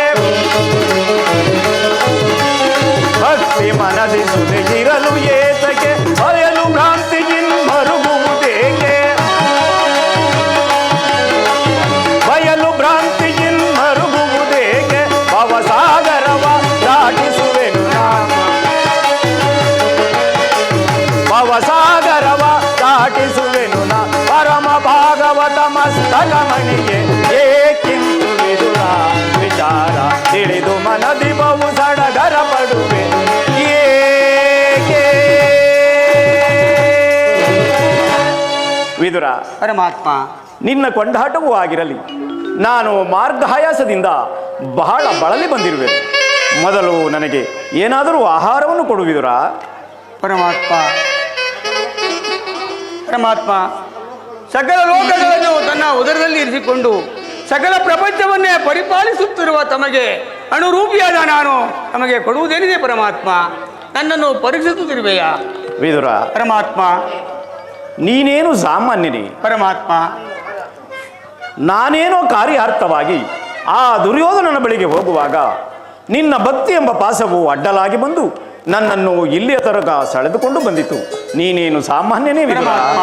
ಭಕ್ತಿ ಮನದಿ ಸುದೆ ಇರಲು ಏತಕ್ಕೆ? ಬಯಲು ಭ್ರಾಂತಿಗಿನ್ ಮರುಗುವುದೇಕೆ? ಬಯಲು ಭ್ರಾಂತಿಗಿನ್ ಮರುಗುವುದೇಕೆ? ಭವಸಾಗರವ ದಾಟಿಸುವೆನು ನಾನು, ಭವಸಾಗರವ ದಾಟಿಸುವೆನು ನಾ ಪರಮ ಭಾಗವತ ಮಸ್ತಕ ಮಣಿಗೆ ಏಕಿಂತು ವಿದುರ ವಿಚಾರ ತಿಳಿದು ಮನದಿ ಬಹು ಸಡಗರ ಪಡುವೆ ಏಕೆ? ವಿದುರ ಪರಮಾತ್ಮ ನಿನ್ನ ಕೊಂಡಾಟವೂ ಆಗಿರಲಿ, ನಾನು ಮಾರ್ಗಾಯಾಸದಿಂದ ಬಹಳ ಬಳಲಿ ಬಂದಿರುವೆ. ಮೊದಲು ನನಗೆ ಏನಾದರೂ ಆಹಾರವನ್ನು ಕೊಡುವಿದುರ? ಪರಮಾತ್ಮ ಪರಮಾತ್ಮ ಸಕಲ ಲೋಕಗಳನ್ನು ತನ್ನ ಉದರದಲ್ಲಿ ಇರಿಸಿಕೊಂಡು ಸಕಲ ಪ್ರಪಂಚವನ್ನೇ ಪರಿಪಾಲಿಸುತ್ತಿರುವ ತಮಗೆ ಅನುರೂಪಿಯಾದ ನಾನು ತಮಗೆ ಕೊಡುವುದೇನಿದೆ ಪರಮಾತ್ಮ? ನನ್ನನ್ನು ಪರೀಕ್ಷಿಸುತ್ತಿರುವೆಯಾ ವಿದುರ ಪರಮಾತ್ಮ? ನೀನೇನು ಸಾಮಾನ್ಯನೇ, ಪರಮಾತ್ಮ ನಾನೇನೋ ಕಾರ್ಯಾರ್ಥವಾಗಿ ಆ ದುರ್ಯೋಧನನ ಬಳಿಗೆ ಹೋಗುವಾಗ ನಿನ್ನ ಭಕ್ತಿ ಎಂಬ ಪಾಸವು ಅಡ್ಡಲಾಗಿ ಬಂದು ನನ್ನನ್ನು ಇಲ್ಲಿಯ ತನಕ ಸೆಳೆದುಕೊಂಡು ಬಂದಿತು. ನೀನೇನು ಸಾಮಾನ್ಯನೇ ವಿದುರ? ಪರಮಾತ್ಮ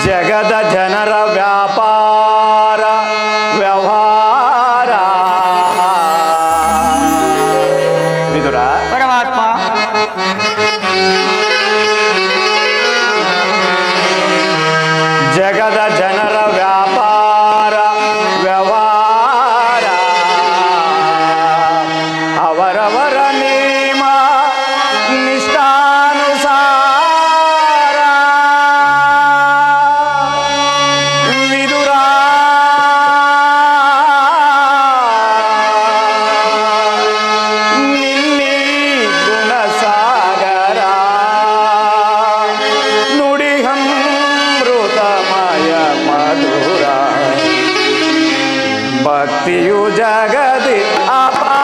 ಜಗದ ಜನರ ವ್ಯಾಪಾರ ವ್ಯವಹಾರ ವಿದುರ ಪರಮಾತ್ಮ ಜಗದ ಜನರ ವ್ಯಾಪಾರ ವ್ಯವಹಾರ ಅವರವರ ನೇಮ ನಿಷ್ಠಾನುಸಾರ ವಿದುರ ನಿನ್ನಿ ಗುಣಸಾಗರ ನುಡಿಹಮೃತಮಯ ಮಧುರ ಭಕ್ತಿಯು ಜಗದಿ ಅಪಾರ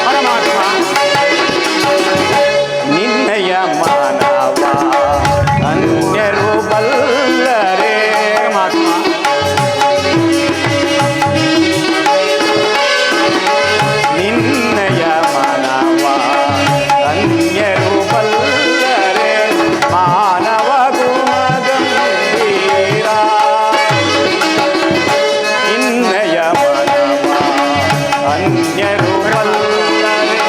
ಪರಮಾತ್ಮ ನಿನ್ನಯ ಮಾನವ ಅನ್ಯರು ಬಲ್ಲರೆ. ಪರಮಾತ್ಮ ನಿನ್ನಯ ಮಾನವ ಅನ್ಯರು ಬಲ್ಲರೆ ಮಾನವ ಗುಣಗಂಭೀರ. ನಿನ್ನಯ ಮಾನವ ಅನ್ಯರು ಬಲ್ಲರೆ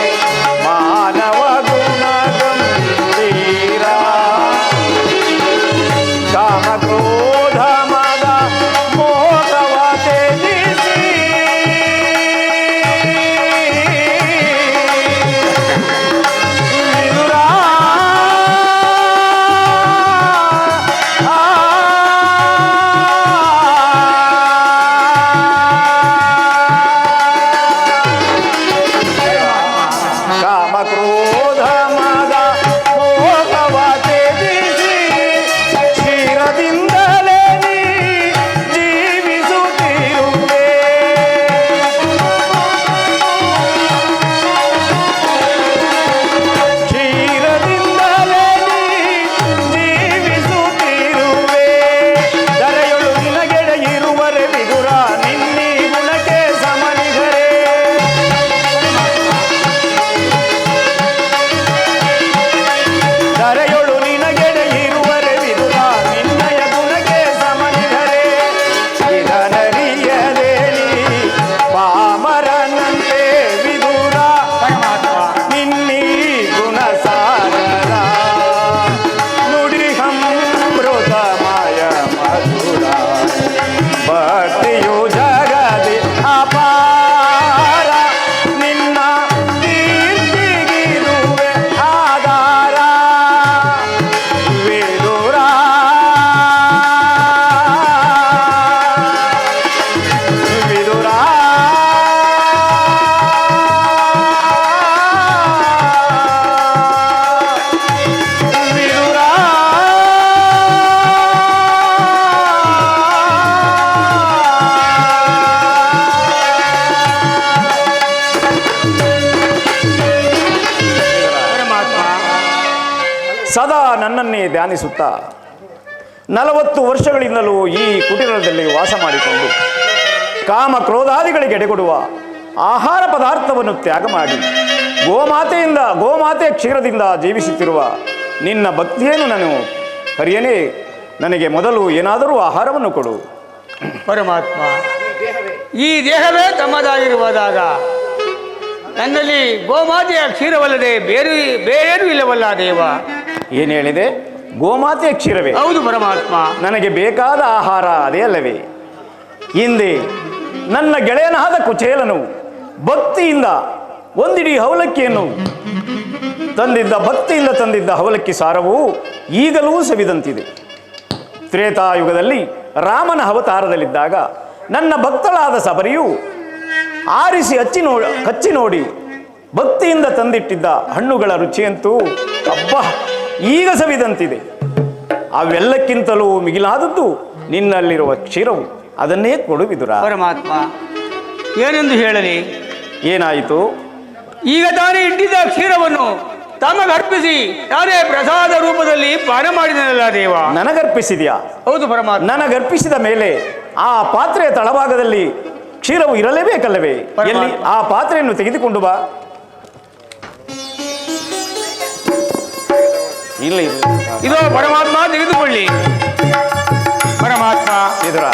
ಮಾನವ ಗುಣಗಂಭೀರ. ಕಾಮ ಕ್ರೋಧ ಮದ ಮೋಹವ ತ್ಯಜಿಸಿ ವಿದುರ ಕಾಮ ಕ್ರೋಧ ಮದ ಮೋಹವ ತ್ಯಜಿಸಿ ಕ್ಷೀರದಿಂದಲೇ ನೀ ಜೀವಿಸುತ್ತಿರುವೆ. ಕ್ಷೀರದಿಂದಲೇ ನೀ ಜೀವಿಸುತ್ತಿರುವೆ. ದರೆಯೊಳು ನಿನಗೆಡೆ ಇರುವರೆ ವಿದುರ ನಿನ್ನಿ ಗುಣಕ್ಕೆ ಸಮನಿಗರೇ. ಧರೆಯೊಳು ನಿನಗೆಡೆ ಇರುವರೆ ವಿದುರ ನಿನ್ನಯ ಗುಣಕ್ಕೆ ಸಮನಿಗರೇ. ಇದನರಿಯದೆ ನೀ ಪಾಮರನಂತೆ ವಿದುರ ನಿನ್ನೀ ಗುಣ ಸಾಗರ. ನುಡಿಹಮೃತಮಯ ಮಧುರ ಭಕ್ತಿಯು ಜಗದಿ ಅಪಾರ. ನಿನ್ನ ಕೀರ್ತಿಗಿರುವೆ ಆಧಾರ ವಿದುರ. ವಿದುರ ವಿದುರ ಪರಮಾತ್ಮ ಸದಾ ನನ್ನನ್ನೇ ಧ್ಯಾನಿಸುತ್ತಾ 40 ವರ್ಷಗಳಿಂದಲೂ ಈ ಕುಟೀರದಲ್ಲಿ ವಾಸ ಮಾಡಿಕೊಂಡು ಕಾಮ ಕ್ರೋಧಾದಿಗಳಿಗೆ ಎಡೆಗೊಡುವ ಆಹಾರ ಪದಾರ್ಥವನ್ನು ತ್ಯಾಗ ಮಾಡಿ ಗೋಮಾತೆ ಕ್ಷೀರದಿಂದ ಜೀವಿಸುತ್ತಿರುವ ನಿನ್ನ ಭಕ್ತಿಯನ್ನು ನಾನು ಹರಿಯನೇ, ನನಗೆ ಮೊದಲು ಏನಾದರೂ ಆಹಾರವನ್ನು ಕೊಡು. ಪರಮಾತ್ಮ ಈ ದೇಹವೇ ತಮ್ಮದಾಗಿರುವುದಾಗ ನನ್ನಲ್ಲಿ ಗೋಮಾತೆಯ ಕ್ಷೀರವಲ್ಲದೆ ಬೇರೇನೂ ಇಲ್ಲವಲ್ಲ ದೇವ. ಏನು ಹೇಳಿದೆ? ಗೋಮಾತೆಯ ಕ್ಷೀರವೇ? ಹೌದು ಪರಮಾತ್ಮ. ನನಗೆ ಬೇಕಾದ ಆಹಾರ ಅದೇ ಅಲ್ಲವೇ? ಹಿಂದೆ ನನ್ನ ಗೆಳೆಯನಾದ ಕುಚೇಲನು ಭಕ್ತಿಯಿಂದ ಒಂದಿಡೀ ಅವಲಕ್ಕಿಯನ್ನು ಭಕ್ತಿಯಿಂದ ತಂದಿದ್ದ ಅವಲಕ್ಕಿ ಸಾರವು ಈಗಲೂ ಸವಿದಂತಿದೆ. ತ್ರೇತಾಯುಗದಲ್ಲಿ ರಾಮನ ಅವತಾರದಲ್ಲಿದ್ದಾಗ ನನ್ನ ಭಕ್ತಳಾದ ಸಬರಿಯು ಆರಿಸಿ ಕಚ್ಚಿ ನೋಡಿ ಭಕ್ತಿಯಿಂದ ತಂದಿಟ್ಟಿದ್ದ ಹಣ್ಣುಗಳ ರುಚಿಯಂತೂ ಅಬ್ಬಾ ಈಗ ಸವಿದಂತಿದೆ. ಅವೆಲ್ಲಕ್ಕಿಂತಲೂ ಮಿಗಿಲಾದದ್ದು ನಿನ್ನಲ್ಲಿರುವ ಕ್ಷೀರವು. ಅದನ್ನೇ ಕೊಡು ವಿದುರ. ಪರಮಾತ್ಮ ಏನೆಂದು ಹೇಳಲಿ? ಏನಾಯಿತು? ಈಗ ತಾನೇ ಇಟ್ಟಿದ್ದ ಕ್ಷೀರವನ್ನು ತಮಗರ್ಪಿಸಿ ತಾನೇ ಪ್ರಸಾದ ರೂಪದಲ್ಲಿ ಪಾನ ಮಾಡಿದನಲ್ಲ ದೇವ. ನನಗರ್ಪಿಸಿದ್ಯಾ? ಹೌದು ಪರಮಾತ್ಮ. ನನಗರ್ಪಿಸಿದ ಮೇಲೆ ಆ ಪಾತ್ರೆಯ ತಳಭಾಗದಲ್ಲಿ ಕ್ಷೀರವು ಇರಲೇಬೇಕಲ್ಲವೇ? ಎಲ್ಲಿ? ಆ ಪಾತ್ರೆಯನ್ನು ತೆಗೆದುಕೊಂಡು ಬಾ. ಇಲ್ಲ ಇದು ಪರಮಾತ್ಮ ತೆಗೆದುಕೊಳ್ಳಿ. ಪರಮಾತ್ಮ ವಿದುರ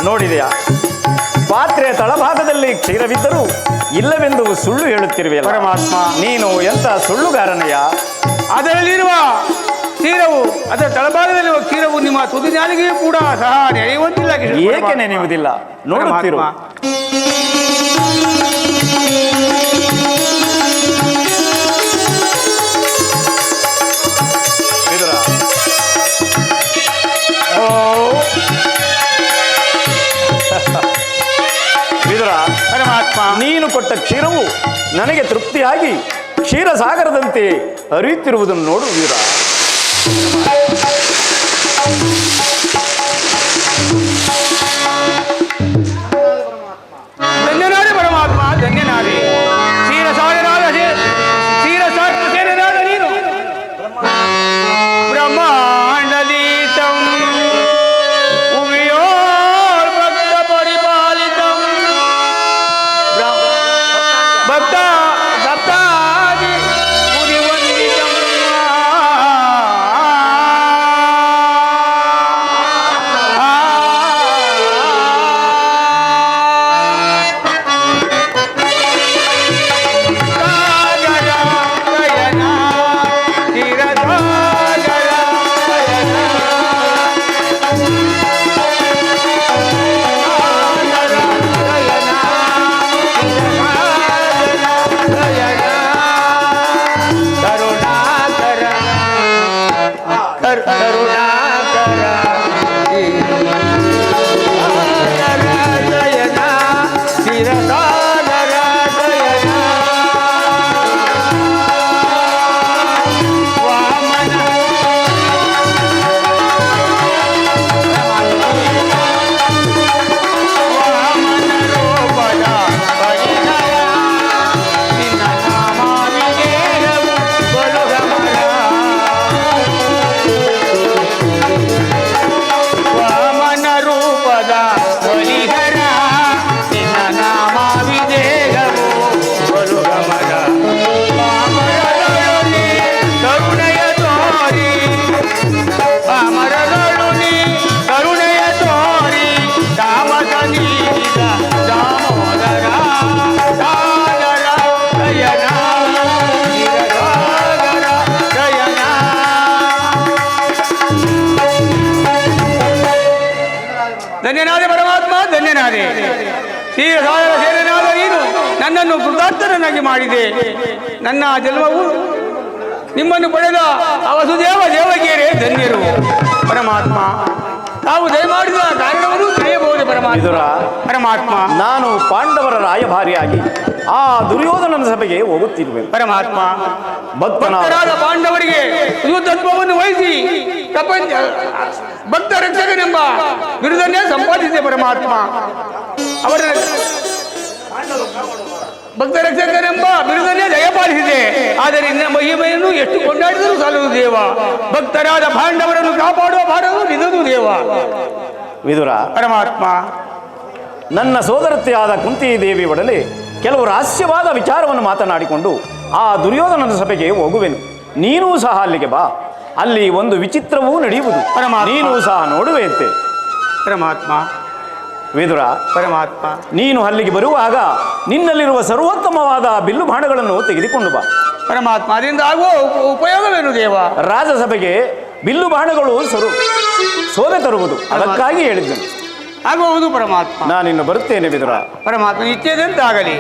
ನೋಡಿದೆಯಾ? ಪಾತ್ರೆಯ ತಳಭಾಗದಲ್ಲಿ ಕ್ಷೀರವಿದ್ದರೂ ಇಲ್ಲವೆಂದು ಸುಳ್ಳು ಹೇಳುತ್ತಿರುವೆಯಲ್ಲ ಪರಮಾತ್ಮ. ನೀನು ಎಂತ ಸುಳ್ಳುಗಾರನಯ್ಯ? ಅದರಲ್ಲಿರುವ ಕ್ಷೀರವು, ಅದರ ತಳಭಾಗದಲ್ಲಿರುವ ಕ್ಷೀರವು ನಿಮ್ಮ ತುದಿ ನಾಲಿಗೆಯೂ ಕೂಡ ಸಹ ನೆನೆಯುವಂತಿಲ್ಲ. ಏಕೆ ನೆನೆಯುವುದಿಲ್ಲ? ನೋಡುತ್ತಿರು. ವಿದುರ, ವಿದುರ, ಪರಮಾತ್ಮ ನೀನು ಕೊಟ್ಟ ಕ್ಷೀರವು ನನಗೆ ತೃಪ್ತಿಯಾಗಿ ಕ್ಷೀರಸಾಗರದಂತೆ ಹರಿಯುತ್ತಿರುವುದನ್ನು ನೋಡು ವಿದುರ. ಧನ್ಯನಾದೆ ಪರಮಾತ್ಮ, ಧನ್ಯನಾದೆ. ಕ್ಷೀರಸಾಗರ ಸೇನನಾದ ನೀನು ನನ್ನನ್ನು ಕೃತಾರ್ಥನನ್ನಾಗಿ ಮಾಡಿದೆ. ನನ್ನ ಜನ್ಮವು ನಿಮ್ಮನ್ನು ಪಡೆದ ಆ ವಸುದೇವ ದೇವಕಿಯರೇ ಧನ್ಯರು ಪರಮಾತ್ಮ. ತಾವು ದಯಮಾಡಿದ ಕಾರಣವನ್ನು ತಿಳಿಯಬಹುದು ಪರಮಾತ್ಮ. ವಿದುರ, ಪರಮಾತ್ಮ, ನಾನು ಪಾಂಡವರ ರಾಯಭಾರಿಯಾಗಿ ಆ ದುರ್ಯೋಧನನ ಸಭೆಗೆ ಹೋಗುತ್ತಿರುವೆ. ಪರಮಾತ್ಮ, ಭಕ್ತನಾದ ಭಕ್ತರಾದ ಪಾಂಡವರಿಗೆ ಯುದ್ಧತ್ವವನ್ನು ವಹಿಸಿ ಪ್ರಪಂಚ ಭಕ್ತ ರಕ್ಷಕನೆಂಬ ಬಿರುದನ್ನೇ ಸಂಪಾದಿಸಿದೆ ಪರಮಾತ್ಮ. ಅವರ ಭಕ್ತ ರಕ್ಷಕನೆಂಬ ಬಿರುದನ್ನೇ ದಯಪಾಲಿಸಿದೆ. ಆದರೆ ನಿನ್ನ ಮಹಿಮೆಯನ್ನು ಎಷ್ಟು ಕೊಂಡಾಡಿದರೂ ಸಾಲದು ದೇವ. ಭಕ್ತರಾದ ಪಾಂಡವರನ್ನು ಕಾಪಾಡುವ ಭಾರವು ನಿನ್ನದು ದೇವ. ವಿದುರ, ಪರಮಾತ್ಮ, ನನ್ನ ಸೋದರತೆಯಾದ ಕುಂತಿ ದೇವಿ ಒಡಲೆ ಕೆಲವು ರಹಸ್ಯವಾದ ವಿಚಾರವನ್ನು ಮಾತನಾಡಿಕೊಂಡು ಆ ದುರ್ಯೋಧನನ ಸಭೆಗೆ ಹೋಗುವೆನು. ನೀನೂ ಸಹ ಅಲ್ಲಿಗೆ ಬಾ. ಅಲ್ಲಿ ಒಂದು ವಿಚಿತ್ರವೂ ನಡೆಯುವುದು. ಪರಮಾತ್ಮ. ನೀನೂ ಸಹ ನೋಡುವೆಯಂತೆ. ಪರಮಾತ್ಮ, ವಿದುರ, ಪರಮಾತ್ಮ, ನೀನು ಅಲ್ಲಿಗೆ ಬರುವಾಗ ನಿನ್ನಲ್ಲಿರುವ ಸರ್ವೋತ್ತಮವಾದ ಬಿಲ್ಲು ಬಾಣಗಳನ್ನು ತೆಗೆದುಕೊಂಡು ಬಾ. ಪರಮಾತ್ಮ, ಅದರಿಂದ ಆಗುವ ಉಪಯೋಗವೇನು ದೇವ? ರಾಜಸಭೆಗೆ ಬಿಲ್ಲು ಬಾಣಗಳು ಶೋಭೆ ತರುವುದು, ಅದಕ್ಕಾಗಿ ಹೇಳಿದ್ದನು. ಆಗುವುದು ಪರಮಾತ್ಮ. ನಾನಿನ್ನು ಬರುತ್ತೇನೆ ವಿದುರ. ಪರಮಾತ್ಮ ಇಚ್ಛೆದಂತಾಗಲಿ.